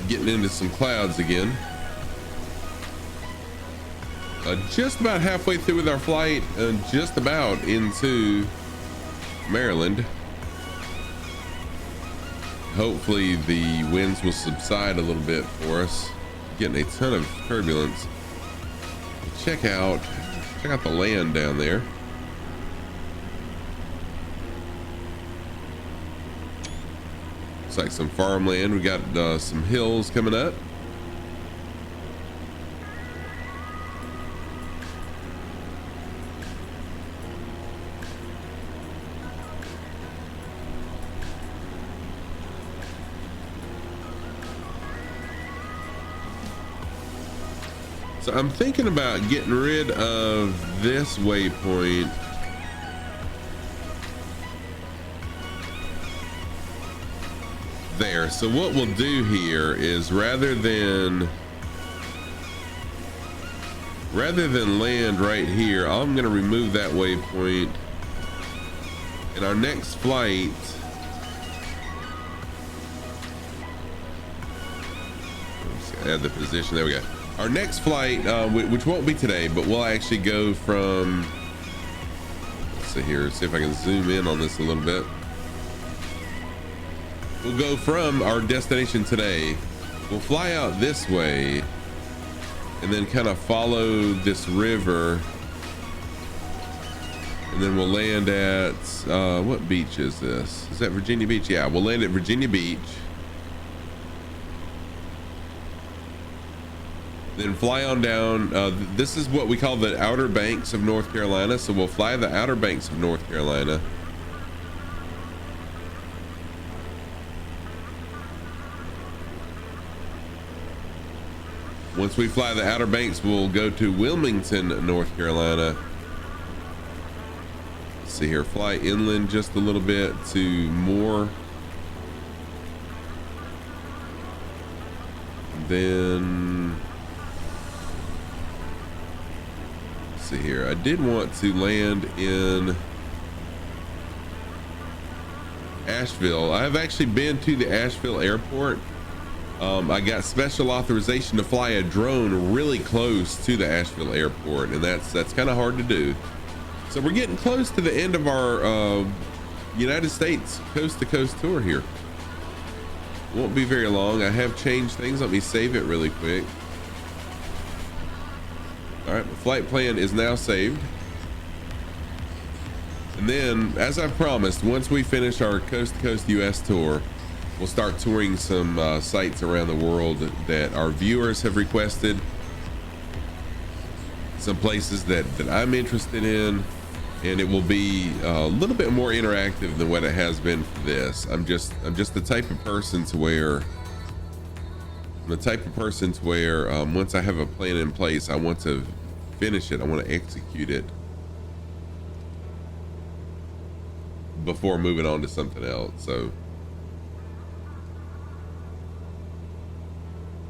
Speaker 2: Getting into some clouds again. Just about halfway through with our flight, just about into Maryland. Hopefully the winds will subside a little bit for us. Getting a ton of turbulence. Check out the land down there. Like some farmland. We got some hills coming up. So I'm thinking about getting rid of this waypoint. There. So what we'll do here is rather than land right here, I'm going to remove that waypoint. And our next flight, let's add the position. There we go. Our next flight, which won't be today, but we'll actually go from, let's see here, see if I can zoom in on this a little bit. We'll go from our destination today. We'll fly out this way and then kind of follow this river. And then we'll land at, what beach is this? Is that Virginia Beach? Yeah, we'll land at Virginia Beach. Then fly on down. This is what we call the Outer Banks of North Carolina. So we'll fly the Outer Banks of North Carolina. Once we fly the Outer Banks, we'll go to Wilmington, North Carolina. Let's see here, fly inland just a little bit to Moore. Then, let's see here. I did want to land in Asheville. I've actually been to the Asheville airport. I got special authorization to fly a drone really close to the Asheville airport, and that's kind of hard to do. So we're getting close to the end of our United States coast to coast tour here. Won't be very long. I have changed things. Let me save it really quick. All right, the flight plan is now saved. And then, as I promised, once we finish our coast to coast US tour, we'll start touring some sites around the world that our viewers have requested. Some places that I'm interested in, and it will be a little bit more interactive than what it has been for this. I'm just the type of person to where once I have a plan in place, I want to finish it. I want to execute it before moving on to something else. So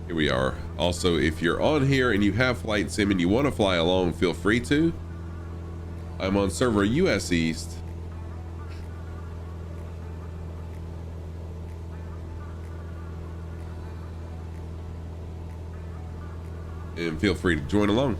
Speaker 2: here we are. Also, if you're on here and you have flight sim and you want to fly along, feel free to. I'm on server US East. And feel free to join along.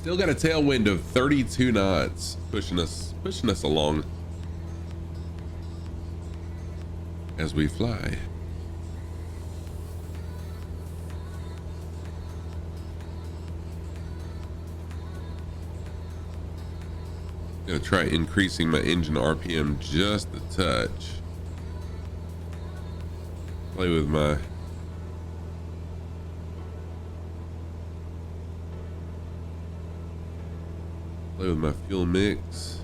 Speaker 2: Still got a tailwind of 32 knots pushing us along as we fly. Gonna try increasing my engine RPM just a touch. Play with my fuel mix.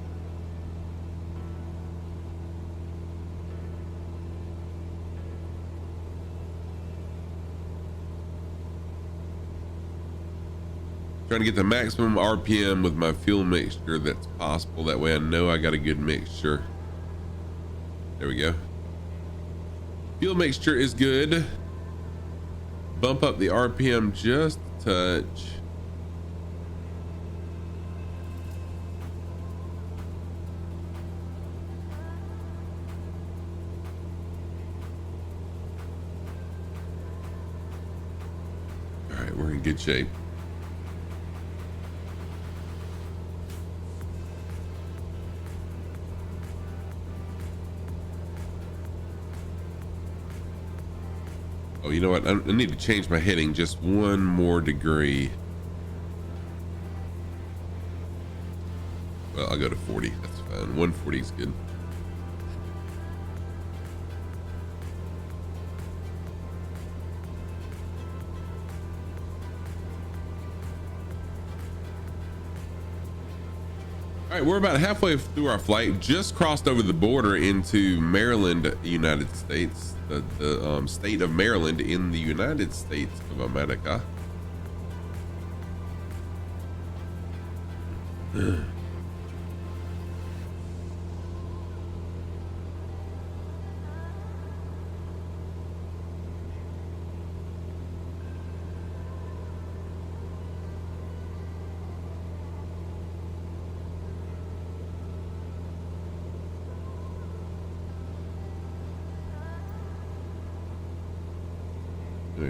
Speaker 2: Trying to get the maximum RPM with my fuel mixture that's possible. That way I know I got a good mixture. There we go. Fuel mixture is good. Bump up the RPM just a touch. All right, we're in good shape. Oh, you know what? I need to change my heading just one more degree. Well, I'll go to 40. That's fine. 140 is good. All right, we're about halfway through our flight. Just crossed over the border into Maryland, United States. The state of Maryland in the United States of America.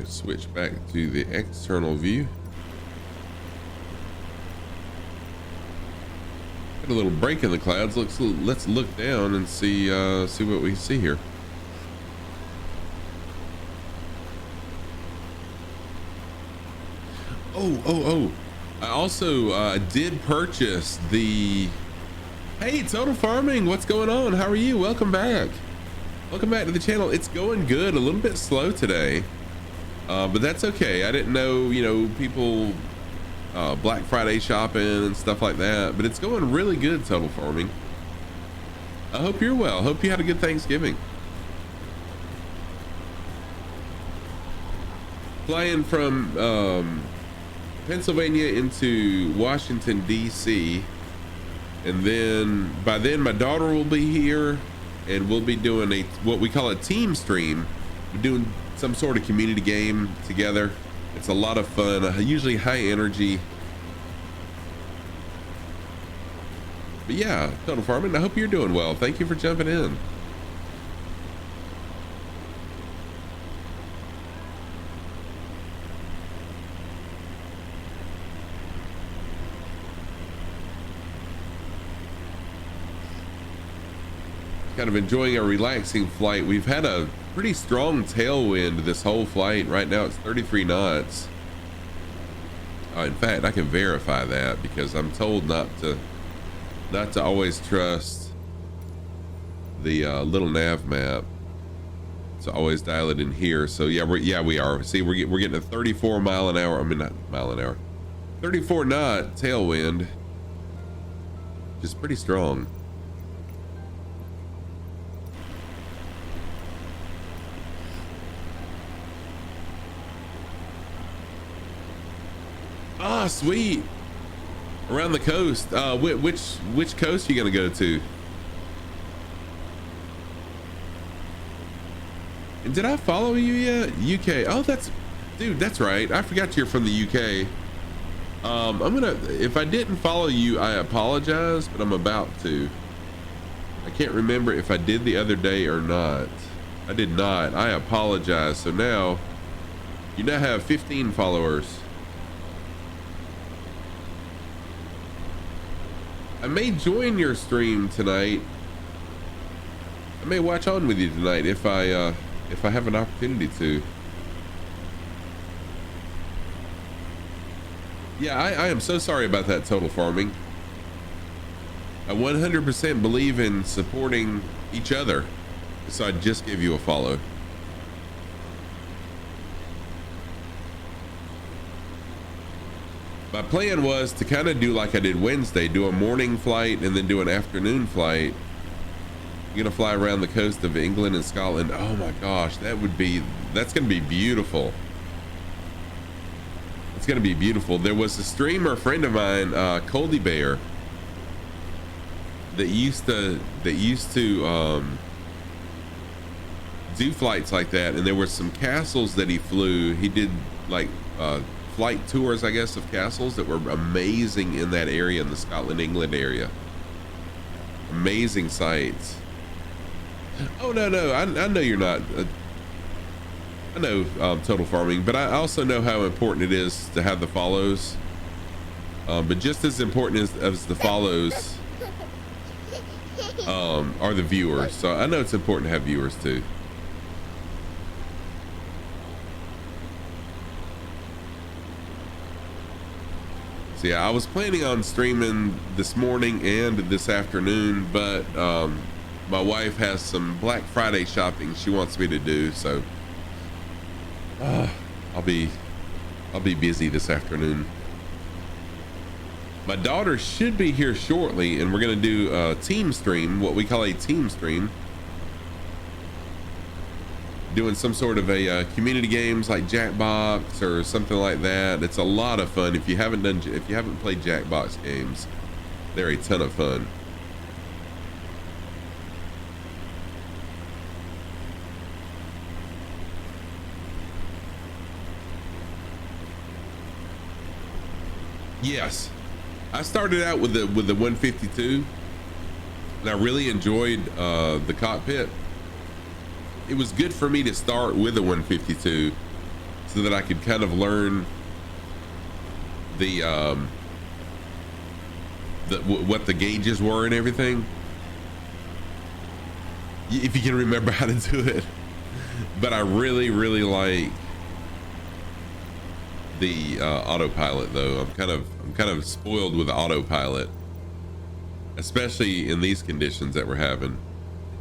Speaker 2: Switch back to the external view. Got a little break in the clouds. Let's look down and see what we see here. Oh! I also did purchase the. Hey, Total Farming, what's going on? How are you? Welcome back. Welcome back to the channel. It's going good. A little bit slow today. But that's okay. I didn't know, people Black Friday shopping and stuff like that, but it's going really good, Total Farming. I hope you're well. Hope you had a good Thanksgiving. Flying from Pennsylvania into Washington, D.C. And then by then my daughter will be here and we'll be doing what we call a team stream. We're doing some sort of community game together. It's a lot of fun, usually high energy. But yeah, Total Farming, I hope you're doing well. Thank you for jumping in. Kind of enjoying a relaxing flight. We've had a pretty strong tailwind this whole flight. Right now it's 33 knots. In fact, I can verify that because I'm told not to always trust the little nav map. So always dial it in here. So yeah, we are. See, we're getting a 34 mile an hour. I mean, not mile an hour. 34 knot tailwind, which is pretty strong. Ah, sweet. Around the coast. Which coast are you gonna go to? And did I follow you yet? UK. Oh, dude, that's right. I forgot you're from the UK. If I didn't follow you, I apologize, but I'm about to. I can't remember if I did the other day or not. I did not. I apologize. So now you now have 15 followers. I may join your stream tonight. I may watch on with you tonight if I have an opportunity to. Yeah, I am so sorry about that, Total Farming. I 100% believe in supporting each other, so I just gave you a follow. My plan was to kind of do like I did Wednesday, do a morning flight and then do an afternoon flight. I'm gonna fly around the coast of England and Scotland. Oh my gosh, that's gonna be beautiful. It's gonna be beautiful. There was a streamer friend of mine, Coldy Bear, that used to do flights like that, and there were some castles that he flew. He did like flight tours, I guess, of castles that were amazing in that area, in the Scotland, England area. Amazing sights. Oh no, I know you're not. I know Total Farming, but I also know how important it is to have the follows. But just as important as the follows are the viewers. So I know it's important to have viewers too. So yeah, I was planning on streaming this morning and this afternoon, but my wife has some Black Friday shopping she wants me to do, so I'll be busy this afternoon. My daughter should be here shortly, and we're gonna do a team stream, what we call a team stream, doing some sort of a community games like Jackbox or something like that. It's a lot of fun. If you haven't played Jackbox games, they're a ton of fun. Yes, I started out with the 152, and I really enjoyed the cockpit. It was good for me to start with a 152 so that I could kind of learn what the gauges were and everything, if you can remember how to do it. But I really like the autopilot, though. I'm kind of spoiled with autopilot, especially in these conditions that we're having.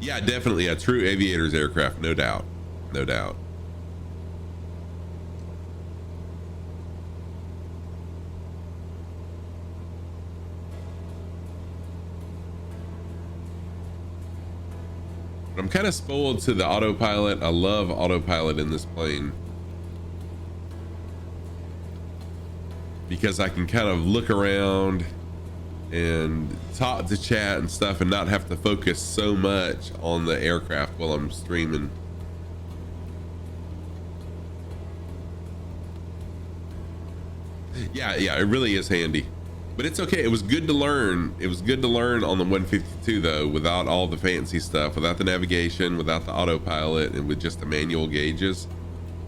Speaker 2: Yeah, definitely a true aviator's aircraft, no doubt. But I'm kind of spoiled to the autopilot. I love autopilot in this plane because I can kind of look around and talk to chat and stuff and not have to focus so much on the aircraft while I'm streaming. Yeah, it really is handy. But it's okay. It was good to learn. It was good to learn on the 152 though, without all the fancy stuff, without the navigation, without the autopilot, and with just the manual gauges.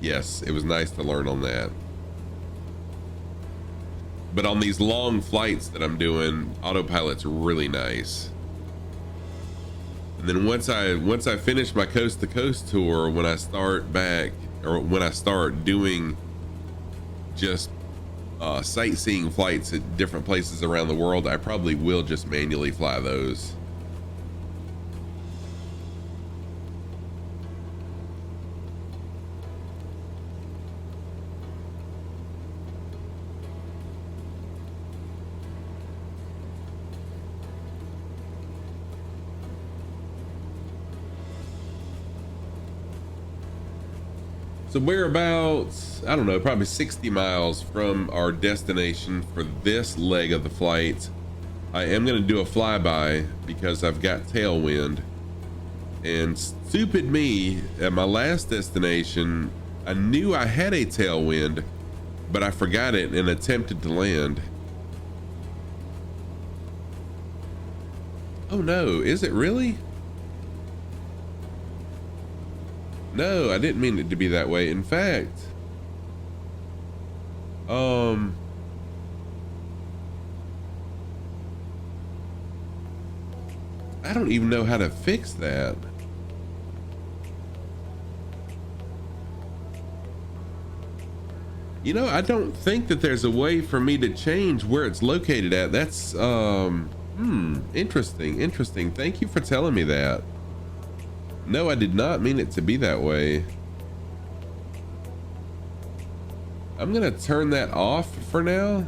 Speaker 2: Yes, it was nice to learn on that. But on these long flights that I'm doing, autopilot's really nice. And then once I finish my coast to coast tour, when I start doing just sightseeing flights at different places around the world, I probably will just manually fly those. So we're about, I don't know, probably 60 miles from our destination for this leg of the flight. I am going to do a flyby because I've got tailwind. And stupid me, at my last destination, I knew I had a tailwind, but I forgot it and attempted to land. Oh no, is it really? No, I didn't mean it to be that way. In fact, I don't even know how to fix that. You know, I don't think that there's a way for me to change where it's located at. That's interesting. Thank you for telling me that. No, I did not mean it to be that way. I'm gonna turn that off for now.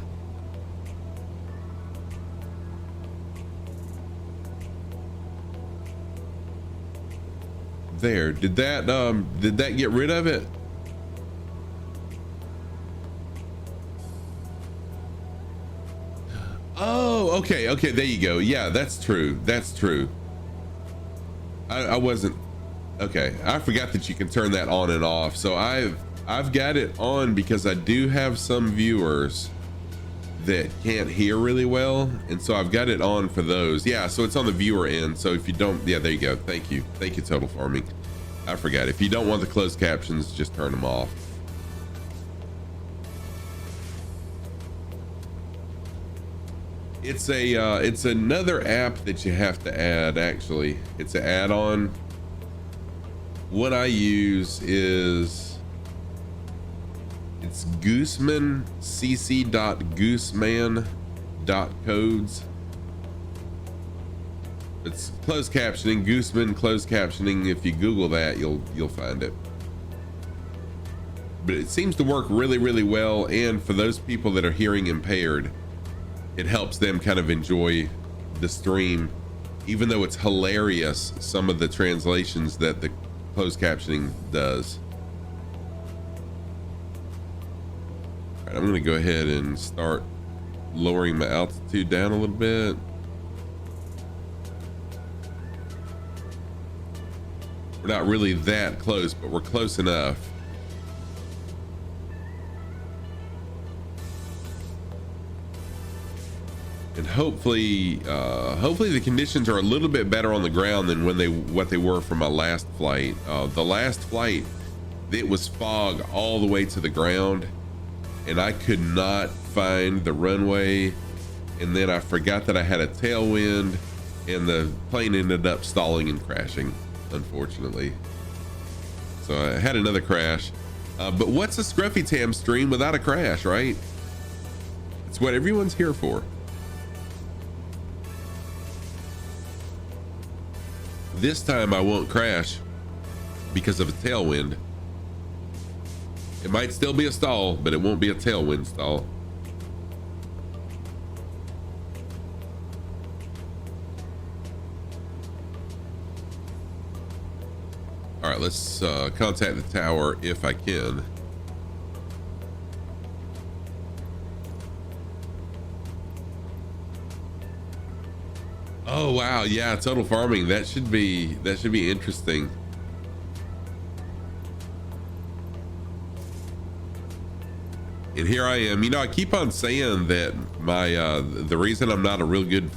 Speaker 2: There, did that get rid of it? Oh, okay, there you go. Yeah, that's true. I wasn't okay. I forgot that you can turn that on and off. So I've got it on because I do have some viewers that can't hear really well, and so I've got it on for those. Yeah, so it's on the viewer end. So if you don't, yeah, there you go. Thank you, Total Farming. I forgot. If you don't want the closed captions, just turn them off. It's another app that you have to add. Actually, it's an add-on. What I use is it's Gooseman, cc.gooseman.codes. It's closed captioning, Gooseman closed captioning. If you Google that, you'll find it. But it seems to work really well, and for those people that are hearing impaired, it helps them kind of enjoy the stream, even though it's hilarious, some of the translations that the closed captioning does. All right, I'm gonna go ahead and start lowering my altitude down a little bit. We're not really that close, but we're close enough. And hopefully the conditions are a little bit better on the ground than what they were for my last flight. The last flight, it was fog all the way to the ground, and I could not find the runway. And then I forgot that I had a tailwind, and the plane ended up stalling and crashing, unfortunately. So I had another crash. But what's a Scruffy Tam stream without a crash, right? It's what everyone's here for. This time I won't crash because of a tailwind. It might still be a stall, but it won't be a tailwind stall. All right, let's contact the tower if I can. Oh wow, yeah, Total Farming. That should be interesting. And here I am. You know, I keep on saying that my the reason I'm not a real good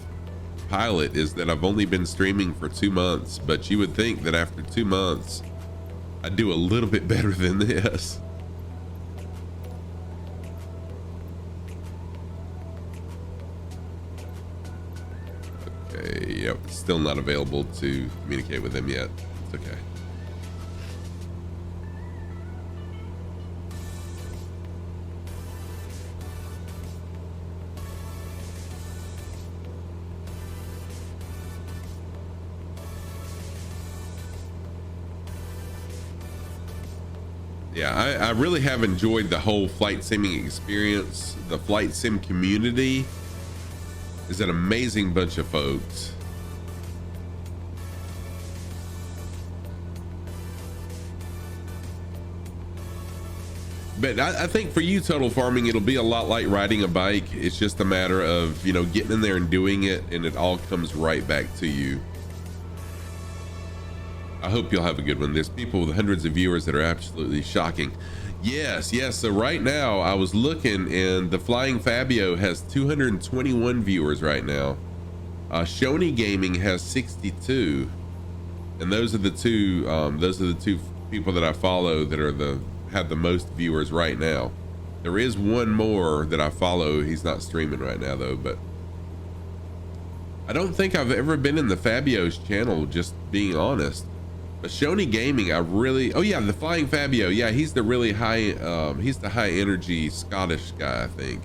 Speaker 2: pilot is that I've only been streaming for 2 months, but you would think that after 2 months I'd do a little bit better than this. Okay, yep, still not available to communicate with them yet. It's okay. Yeah, I really have enjoyed the whole flight simming experience. The flight sim community is an amazing bunch of folks. But I think for you, Total Farming, it'll be a lot like riding a bike. It's just a matter of, you know, getting in there and doing it, and it all comes right back to you. I hope you'll have a good one. There's people with hundreds of viewers that are absolutely shocking. Yes. So right now I was looking, and the Flying Fabio has 221 viewers right now. Shoney Gaming has 62, and those are the two people that I follow that are have the most viewers right now. There is one more that I follow. He's not streaming right now though, but I don't think I've ever been in the Fabio's channel, just being honest. But Shoney Gaming, I really, oh yeah, the Flying Fabio. Yeah, he's the really high, he's the high energy Scottish guy, I think.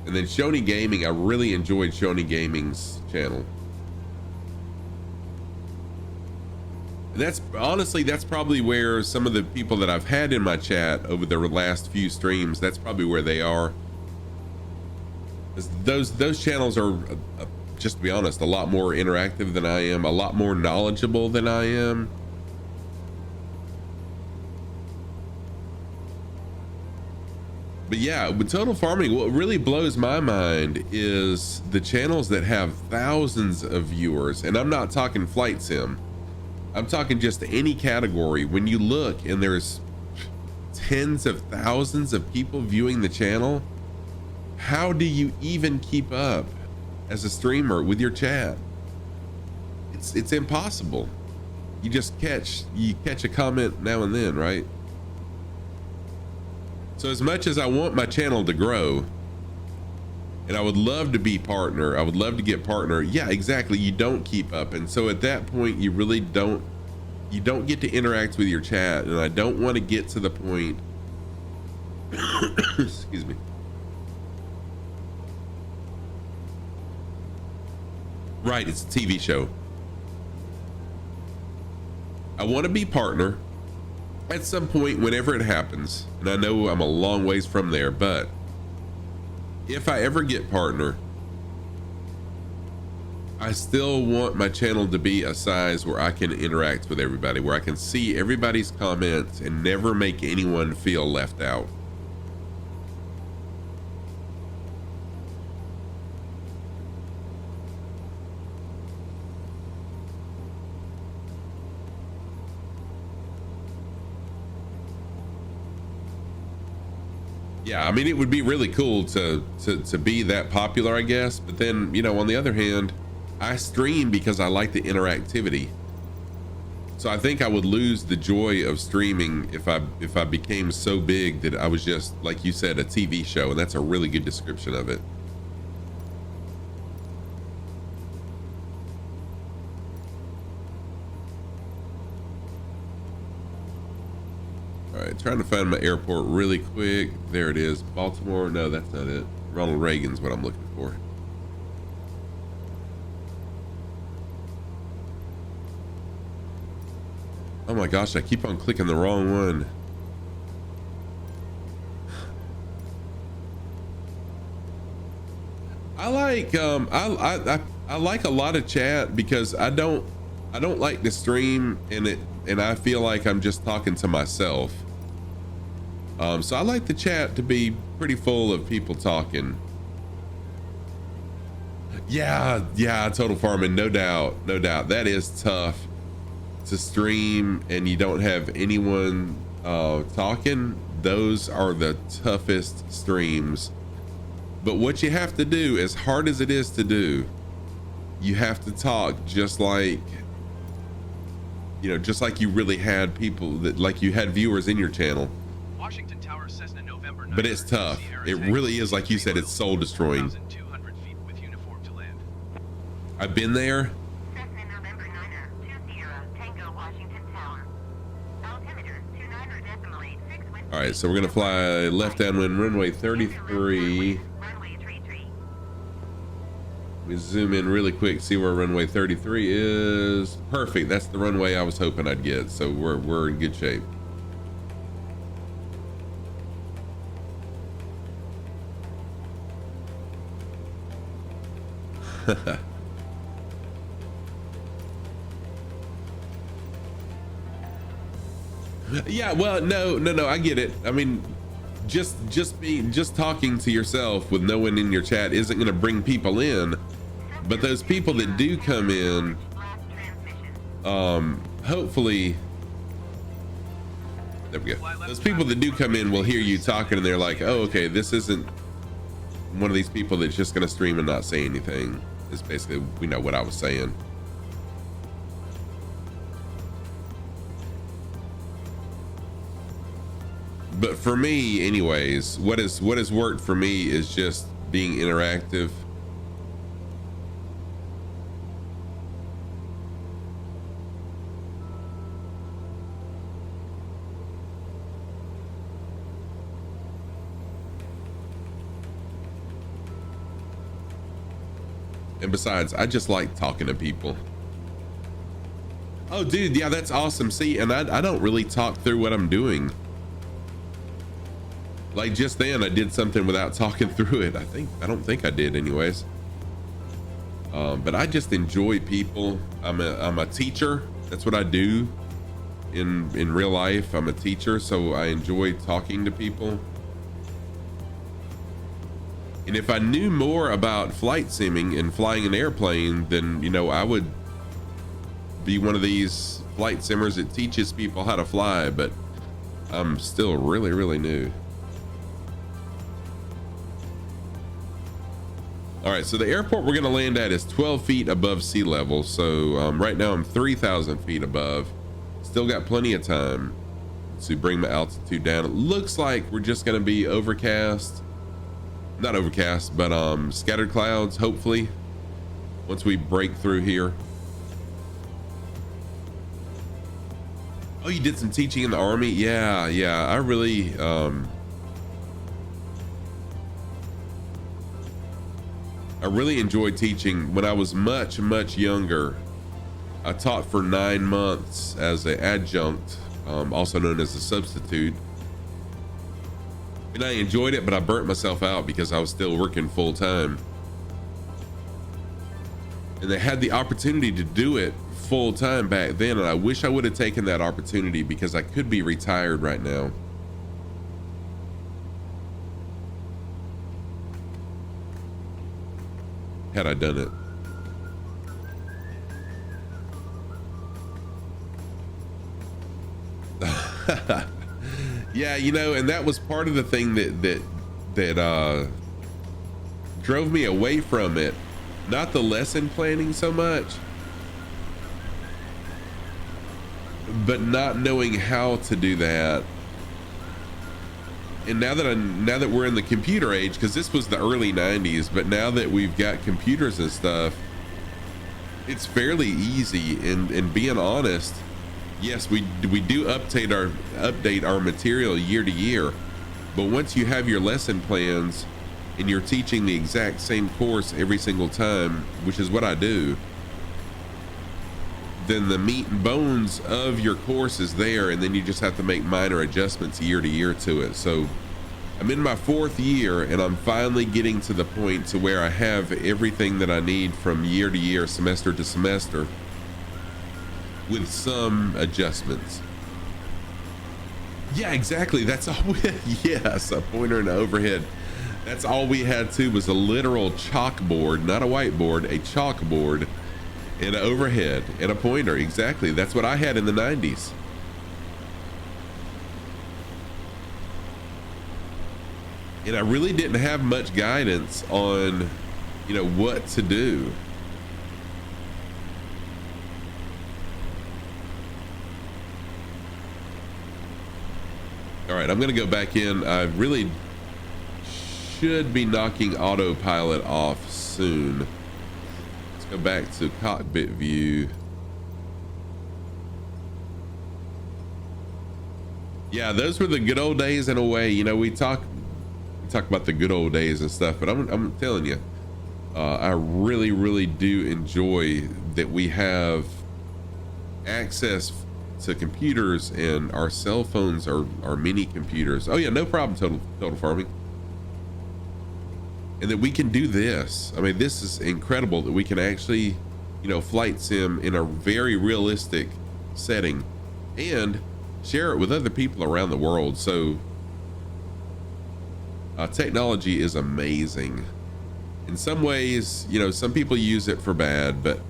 Speaker 2: And then Shoney Gaming, I really enjoyed Shoney Gaming's channel. And that's honestly, that's probably where some of the people that I've had in my chat over the last few streams, that's probably where they are. Those channels are, just to be honest, a lot more interactive than I am, a lot more knowledgeable than I am. But yeah, with Total Farming, what really blows my mind is the channels that have thousands of viewers. And I'm not talking flight sim. I'm talking just any category. When you look and there's tens of thousands of people viewing the channel, how do you even keep up as a streamer with your chat? It's impossible. You just catch a comment now and then, right? So as much as I want my channel to grow, and I would love to be partner, I would love to get partner. Yeah, exactly. You don't keep up. And so at that point, you really don't get to interact with your chat. And I don't want to get to the point, excuse me. Right, it's a TV show. I want to be partner at some point whenever it happens. And I know I'm a long ways from there, but if I ever get partner, I still want my channel to be a size where I can interact with everybody, where I can see everybody's comments and never make anyone feel left out. Yeah, I mean, it would be really cool to be that popular, I guess. But then, you know, on the other hand, I stream because I like the interactivity. So I think I would lose the joy of streaming if I became so big that I was just, like you said, a TV show. And that's a really good description of it. All right, trying to find my airport really quick. There it is. Baltimore. No, that's not it. Ronald Reagan's what I'm looking for. Oh my gosh, I keep on clicking the wrong one. I like I like a lot of chat because I don't like to stream and I feel like I'm just talking to myself. So I like the chat to be pretty full of people talking. Yeah, Total Farming, no doubt. That is tough to stream and you don't have anyone talking. Those are the toughest streams. But what you have to do, as hard as it is to do, you have to talk just like, you know, just like you really had people that, like you had viewers in your channel.
Speaker 3: Washington Tower, Cessna, November 9th,
Speaker 2: But it's tough. It really is, like you said, it's soul destroying.
Speaker 3: 1,200 feet with uniform to land.
Speaker 2: I've been there.
Speaker 6: Cessna November 9er, 20 Tango Washington Tower. Altimeter 29.86 wind.
Speaker 2: All right, so we're gonna fly left downwind runway 33.
Speaker 6: Runway 33.
Speaker 2: We zoom in really quick, see where runway 33 is. Perfect. That's the runway I was hoping I'd get. So we're in good shape. Yeah, well, no, I get it. I mean, just talking to yourself with no one in your chat isn't going to bring people in, but those people that do come in,
Speaker 6: Last transmission.
Speaker 2: hopefully, there we go. Those people that do come in will hear you talking and they're like, oh, okay, this isn't one of these people that's just going to stream and not say anything. It's basically, we know what I was saying. But for me, anyways, what has worked for me is just being interactive. And besides, I just like talking to people. Oh, dude, yeah, that's awesome. See, and I don't really talk through what I'm doing. Like just then, I did something without talking through it. I don't think I did, anyways. But I just enjoy people. I'm a teacher. That's what I do in real life. I'm a teacher, so I enjoy talking to people. And if I knew more about flight simming and flying an airplane, then, you know, I would be one of these flight simmers that teaches people how to fly, but I'm still really, really new. All right, so the airport we're gonna land at is 12 feet above sea level. So right now I'm 3,000 feet above. Still got plenty of time to bring my altitude down. It looks like we're just gonna be overcast. Not overcast, but scattered clouds, hopefully, once we break through here. Oh, you did some teaching in the Army? Yeah, I really enjoyed teaching. When I was much younger, I taught for 9 months as an adjunct, also known as a substitute. And I enjoyed it, but I burnt myself out because I was still working full time. And they had the opportunity to do it full time back then, and I wish I would have taken that opportunity because I could be retired right now. Had I done it. Yeah, you know, and that was part of the thing that drove me away from it. Not the lesson planning so much, but not knowing how to do that. And now that we're in the computer age, because this was the early 90s, but now that we've got computers and stuff, it's fairly easy. And being honest, yes, we do update our material year to year, but once you have your lesson plans and you're teaching the exact same course every single time, which is what I do, then the meat and bones of your course is there, and then you just have to make minor adjustments year to year to it. So I'm in my 4th year, and I'm finally getting to the point to where I have everything that I need from year to year, semester to semester, with some adjustments. Yeah, exactly. That's all we had. Yes, a pointer and an overhead. That's all we had too, was a literal chalkboard, not a whiteboard, a chalkboard, and an overhead and a pointer. Exactly. That's what I had in the 90s. And I really didn't have much guidance on, you know, what to do. All right, I'm gonna go back in. I really should be knocking autopilot off soon. Let's go back to cockpit view. Yeah, those were the good old days in a way. You know, we talk about the good old days and stuff, but I'm telling you, I really do enjoy that we have access to computers, and our cell phones are mini computers. Oh yeah, no problem, total farming. And that we can do this. I mean, this is incredible that we can actually, you know, flight sim in a very realistic setting and share it with other people around the world. So technology is amazing. In some ways, you know, some people use it for bad, but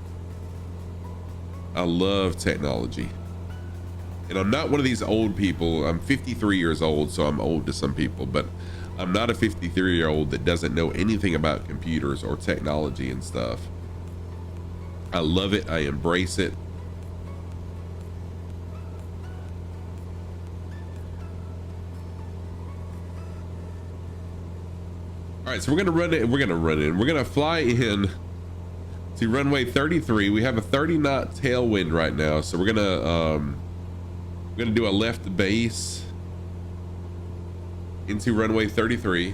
Speaker 2: I love technology. And I'm not one of these old people. I'm 53 years old, so I'm old to some people, but I'm not a 53-year-old that doesn't know anything about computers or technology and stuff. I love it. I embrace it. All right, so we're gonna fly in to runway 33. We have a 30-knot tailwind right now, so we're gonna do a left base into runway 33.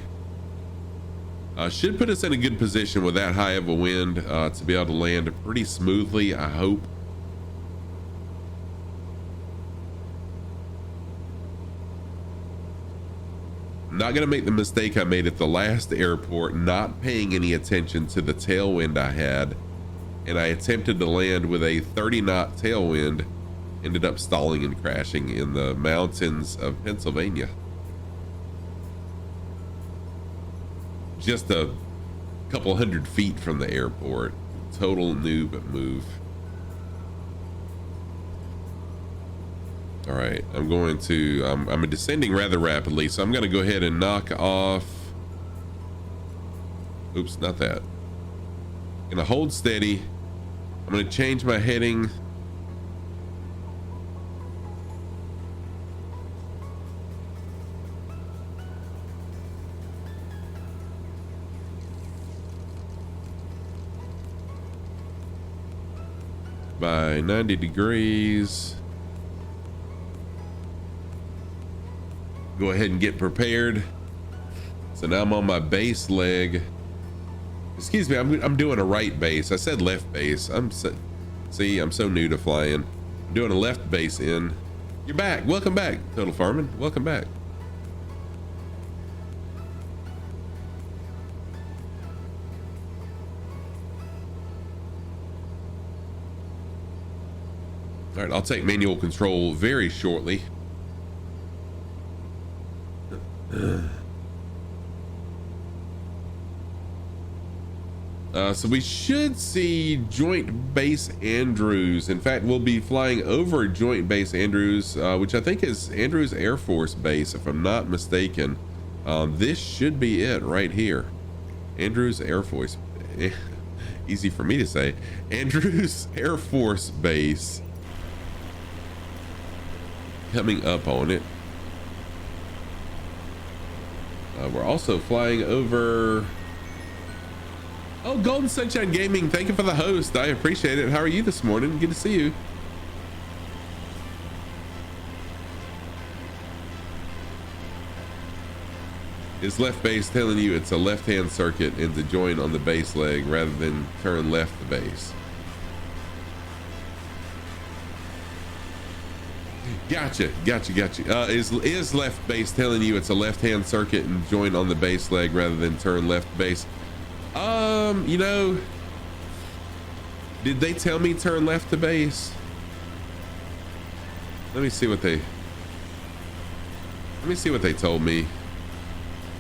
Speaker 2: Should put us in a good position with that high of a wind to be able to land pretty smoothly, I hope. I'm not going to make the mistake I made at the last airport, not paying any attention to the tailwind I had. And I attempted to land with a 30-knot tailwind, ended up stalling and crashing in the mountains of Pennsylvania. Just a couple 100 feet from the airport. Total noob move. All right, I'm descending rather rapidly, so I'm going to go ahead and knock off. Oops, not that. Gonna hold steady. I'm going to change my heading. By 90 degrees. Go ahead and get prepared. So now I'm on my base leg. Excuse me, I'm doing a right base. I said left base. See, I'm so new to flying. I'm doing a left base in. You're back. Welcome back, Total Farming. Welcome back. All right, I'll take manual control very shortly. So we should see Joint Base Andrews. In fact, we'll be flying over Joint Base Andrews, which I think is Andrews Air Force Base, if I'm not mistaken. This should be it right here. Andrews Air Force. Easy for me to say. Andrews Air Force Base. Coming up on it. We're also flying over. Oh, Golden Sunshine Gaming, thank you for the host. I appreciate it. How are you this morning? Good to see you. Is left base telling you it's a left-hand circuit and to join on the base leg rather than turn left the base? Gotcha. Is left base telling you it's a left-hand circuit and join on the base leg rather than turn left base? You know, did they tell me turn left to base? Let me see what they told me.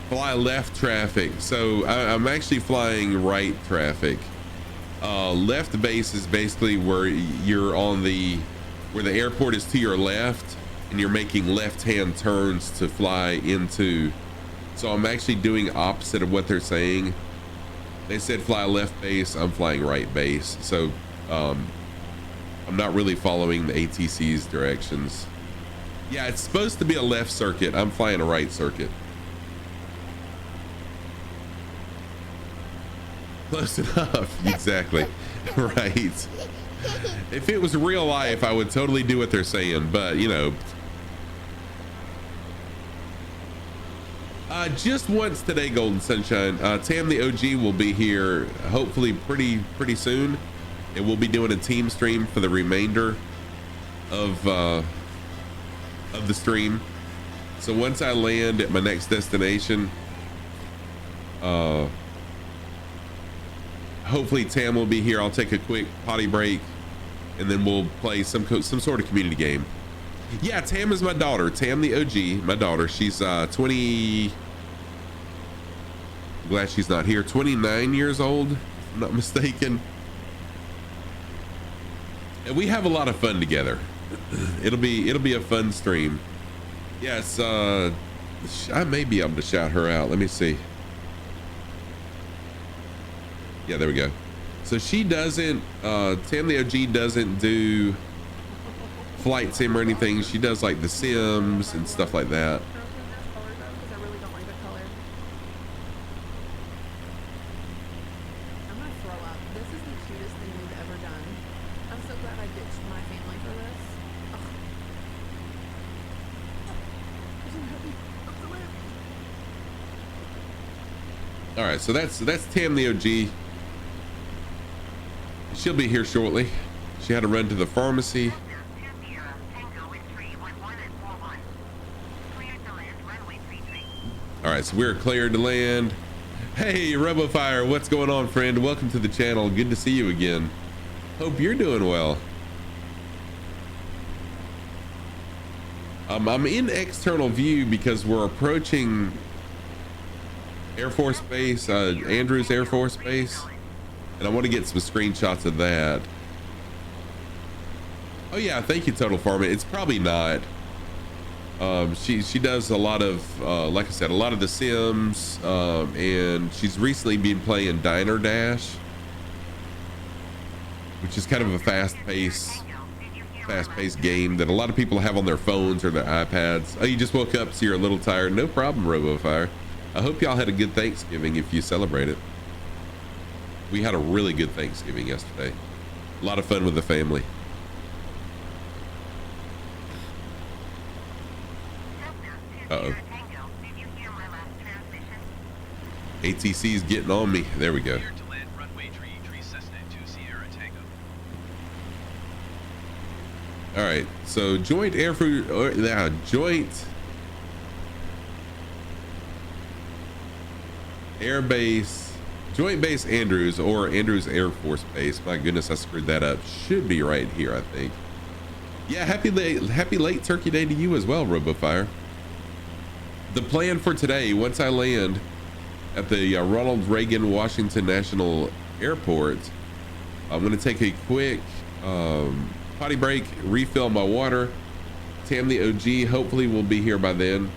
Speaker 2: Fly left traffic. So I'm actually flying right traffic. Left base is basically where you're on where the airport is to your left and you're making left-hand turns to fly into. So I'm actually doing opposite of what they're saying. They said fly left base, I'm flying right base. So I'm not really following the ATC's directions. Yeah, it's supposed to be a left circuit. I'm flying a right circuit. Close enough. Exactly. Right. If it was real life, I would totally do what they're saying, but you know. Just once today, Golden Sunshine. Tam the OG will be here hopefully pretty soon, and we'll be doing a team stream for the remainder of the stream. So once I land at my next destination, hopefully Tam will be here. I'll take a quick potty break, and then we'll play some sort of community game. Yeah, Tam is my daughter. Tam the OG, my daughter. She's 20. I'm glad she's not here. 29 years old, if I'm not mistaken. And we have a lot of fun together. It'll be a fun stream. Yes, I may be able to shout her out. Let me see. Yeah, there we go. So she doesn't, Tam the OG doesn't do flight sim or anything. She does like the Sims and stuff like that. All right, so that's Tam the OG. She'll be here shortly. She had to run to the pharmacy. All right, so we're cleared to land. Hey, RoboFire, what's going on, friend? Welcome to the channel. Good to see you again. Hope you're doing well. I'm in external view because we're approaching Air Force Base, Andrews Air Force Base, and I want to get some screenshots of that. Oh yeah, thank you, Total Farmer. It's probably not. She does a lot of, like I said, a lot of the Sims, and she's recently been playing Diner Dash, which is kind of a fast-paced game that a lot of people have on their phones or their iPads. Oh, you just woke up, so you're a little tired. No problem, RoboFire. I hope y'all had a good Thanksgiving if you celebrate it. We had a really good Thanksgiving yesterday. A lot of fun with the family. Uh-oh. ATC's getting on me. There we go.
Speaker 3: Cleared to land runway 33 Cessna 2 Sierra Tango.
Speaker 2: All right, so joint air food, or joint air base, joint base Andrews, or Andrews Air Force Base. My goodness, I screwed that up. Should be right here, I think. Yeah, happy late Turkey Day to you as well, RoboFire. The plan for today, once I land at the Ronald Reagan Washington National Airport, I'm going to take a quick potty break, refill my water. Tam the OG hopefully will be here by then.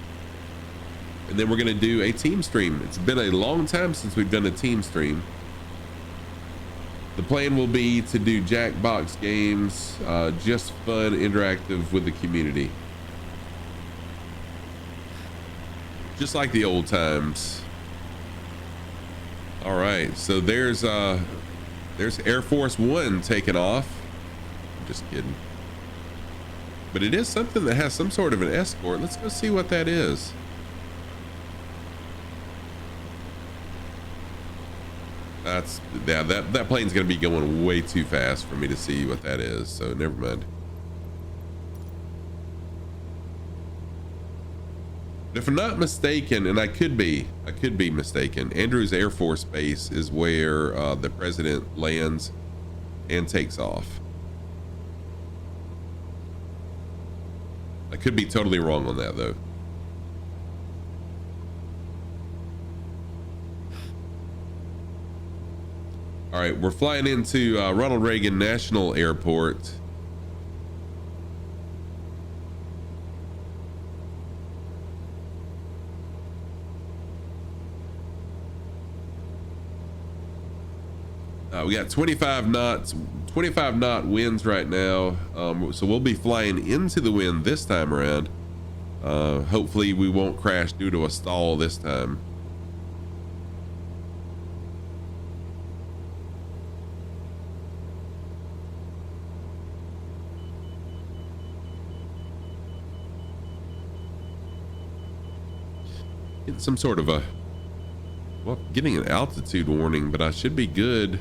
Speaker 2: And then we're going to do a team stream. It's been a long time since we've done a team stream. The plan will be to do Jackbox games, just fun, interactive with the community. Just like the old times. All right, so there's Air Force One taking off. I'm just kidding. But it is something that has some sort of an escort. Let's go see what that is. That plane's gonna be going way too fast for me to see what that is, so never mind. If I'm not mistaken, and I could be mistaken, Andrews Air Force Base is where the president lands and takes off. I could be totally wrong on that though. All right, we're flying into Ronald Reagan National Airport. We got 25 knot winds right now. So we'll be flying into the wind this time around. Hopefully we won't crash due to a stall this time. Getting some sort of a, well, getting an altitude warning, but I should be good.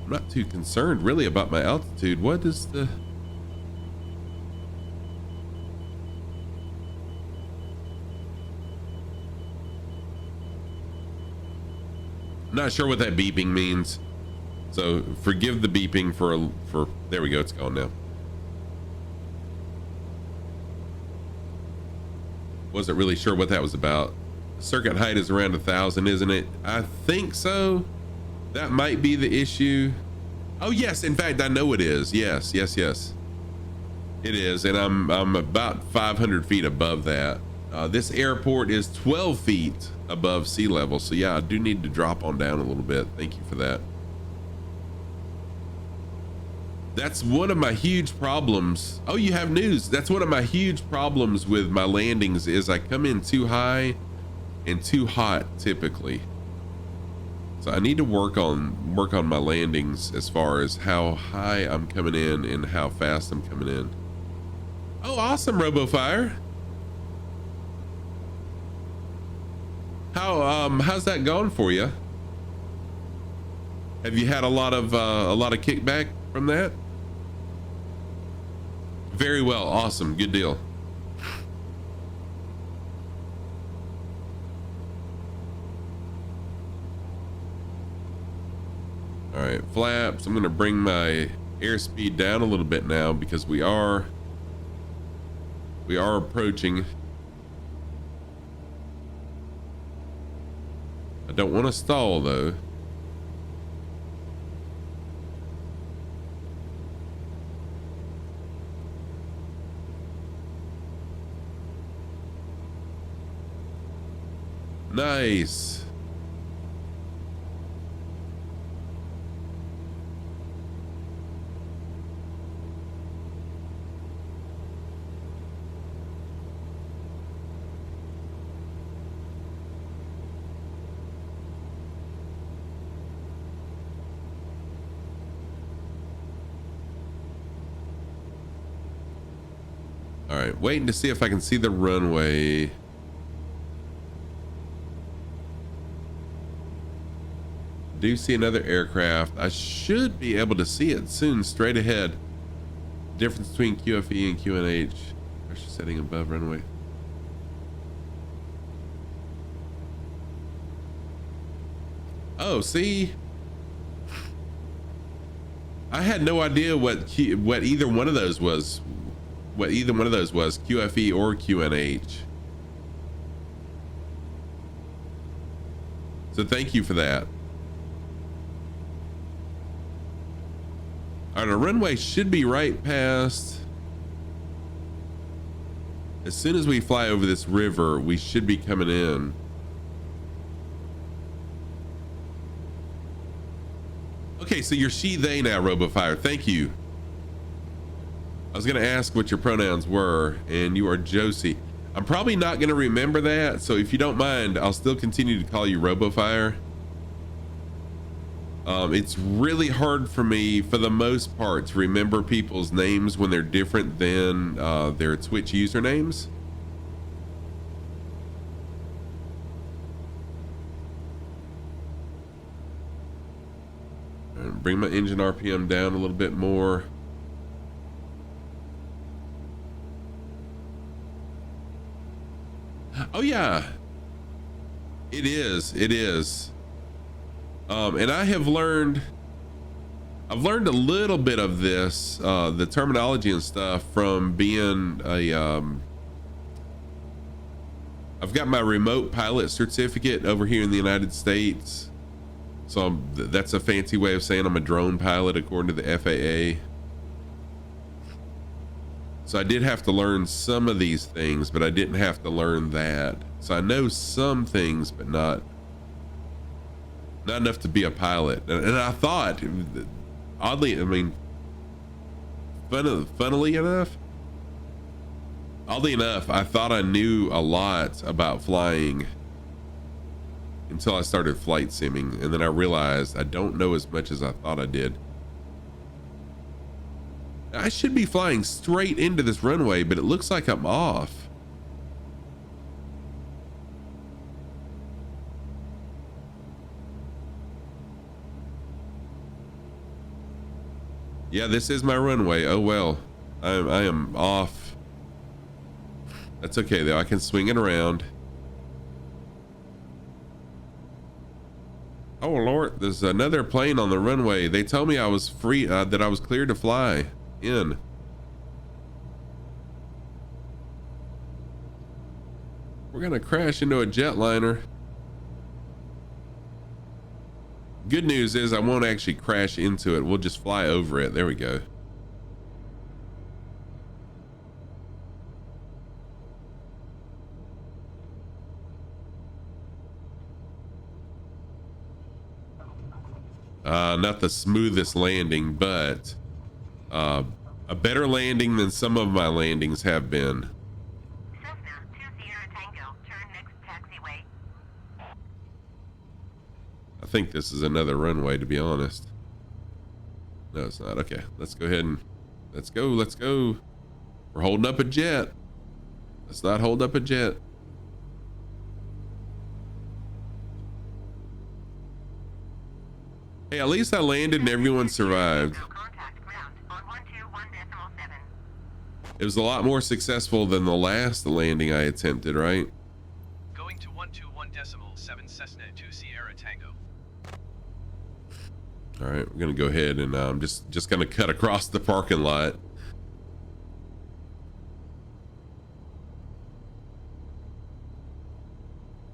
Speaker 2: I'm not too concerned really about my altitude. What is the... I'm not sure what that beeping means. So forgive the beeping for there we go, it's gone now. Wasn't really sure what that was about. Circuit height is around 1,000, isn't it? I think so. That might be the issue. Oh yes, in fact I know it is. Yes it is, and I'm about 500 feet above that. This airport is 12 feet above sea level, so yeah, I do need to drop on down a little bit. Thank you for that. That's one of my huge problems. Oh, you have news. That's one of my huge problems with my landings is I come in too high and too hot typically. So I need to work on my landings as far as how high I'm coming in and how fast I'm coming in. Oh, awesome, RoboFire. How's that going for you? Have you had a lot of kickback from that? Very well, awesome, good deal. All right, flaps. I'm gonna bring my airspeed down a little bit now because we are approaching. I don't want to stall though. Nice. All right, waiting to see if I can see the runway. Do see another aircraft. I should be able to see it soon, straight ahead. Difference between QFE and QNH. Pressure setting above runway. Oh, see, I had no idea what either one of those was. What either one of those was, QFE or QNH. So thank you for that. All right, our runway should be right past. As soon as we fly over this river, we should be coming in. Okay, so you're she, they now, RoboFire. Thank you. I was gonna ask what your pronouns were, and you are Josie. I'm probably not gonna remember that, so if you don't mind, I'll still continue to call you RoboFire. It's really hard for me, for the most part, to remember people's names when they're different than their Twitch usernames. And bring my engine RPM down a little bit more. Oh yeah, it is. And I have learned, I've learned a little bit of this, the terminology and stuff from being a, I've got my remote pilot certificate over here in the United States. So that's a fancy way of saying I'm a drone pilot according to the FAA. So I did have to learn some of these things, but I didn't have to learn that. So I know some things, but not enough to be a pilot. And I thought, oddly, I mean, oddly enough, I thought I knew a lot about flying until I started flight simming, and then I realized I don't know as much as I thought I did. I should be flying straight into this runway, but it looks like I'm off. Yeah, this is my runway. Oh well, I am off. That's okay though, I can swing it around. Oh Lord, there's another plane on the runway. They told me I was free, that I was cleared to fly in. We're gonna crash into a jetliner. Good news is I won't actually crash into it. We'll just fly over it. There we go. Not the smoothest landing, but a better landing than some of my landings have been.
Speaker 6: Cessna 2 Sierra Tango, turn next taxiway.
Speaker 2: I think this is another runway, to be honest. No, it's not. Okay, let's go ahead and let's go. We're holding up a jet. Let's not hold up a jet. Hey, at least I landed and everyone survived.
Speaker 6: Contact ground on 121.7.
Speaker 2: It was a lot more successful than the last landing I attempted, right?
Speaker 3: Going to 121.7 Cessna 2 Sierra Tango.
Speaker 2: All right, we're gonna go ahead and just gonna cut across the parking lot.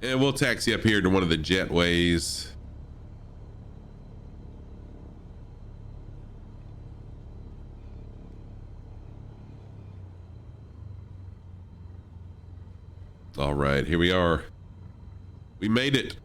Speaker 2: And we'll taxi up here to one of the jetways. All right, here we are. We made it.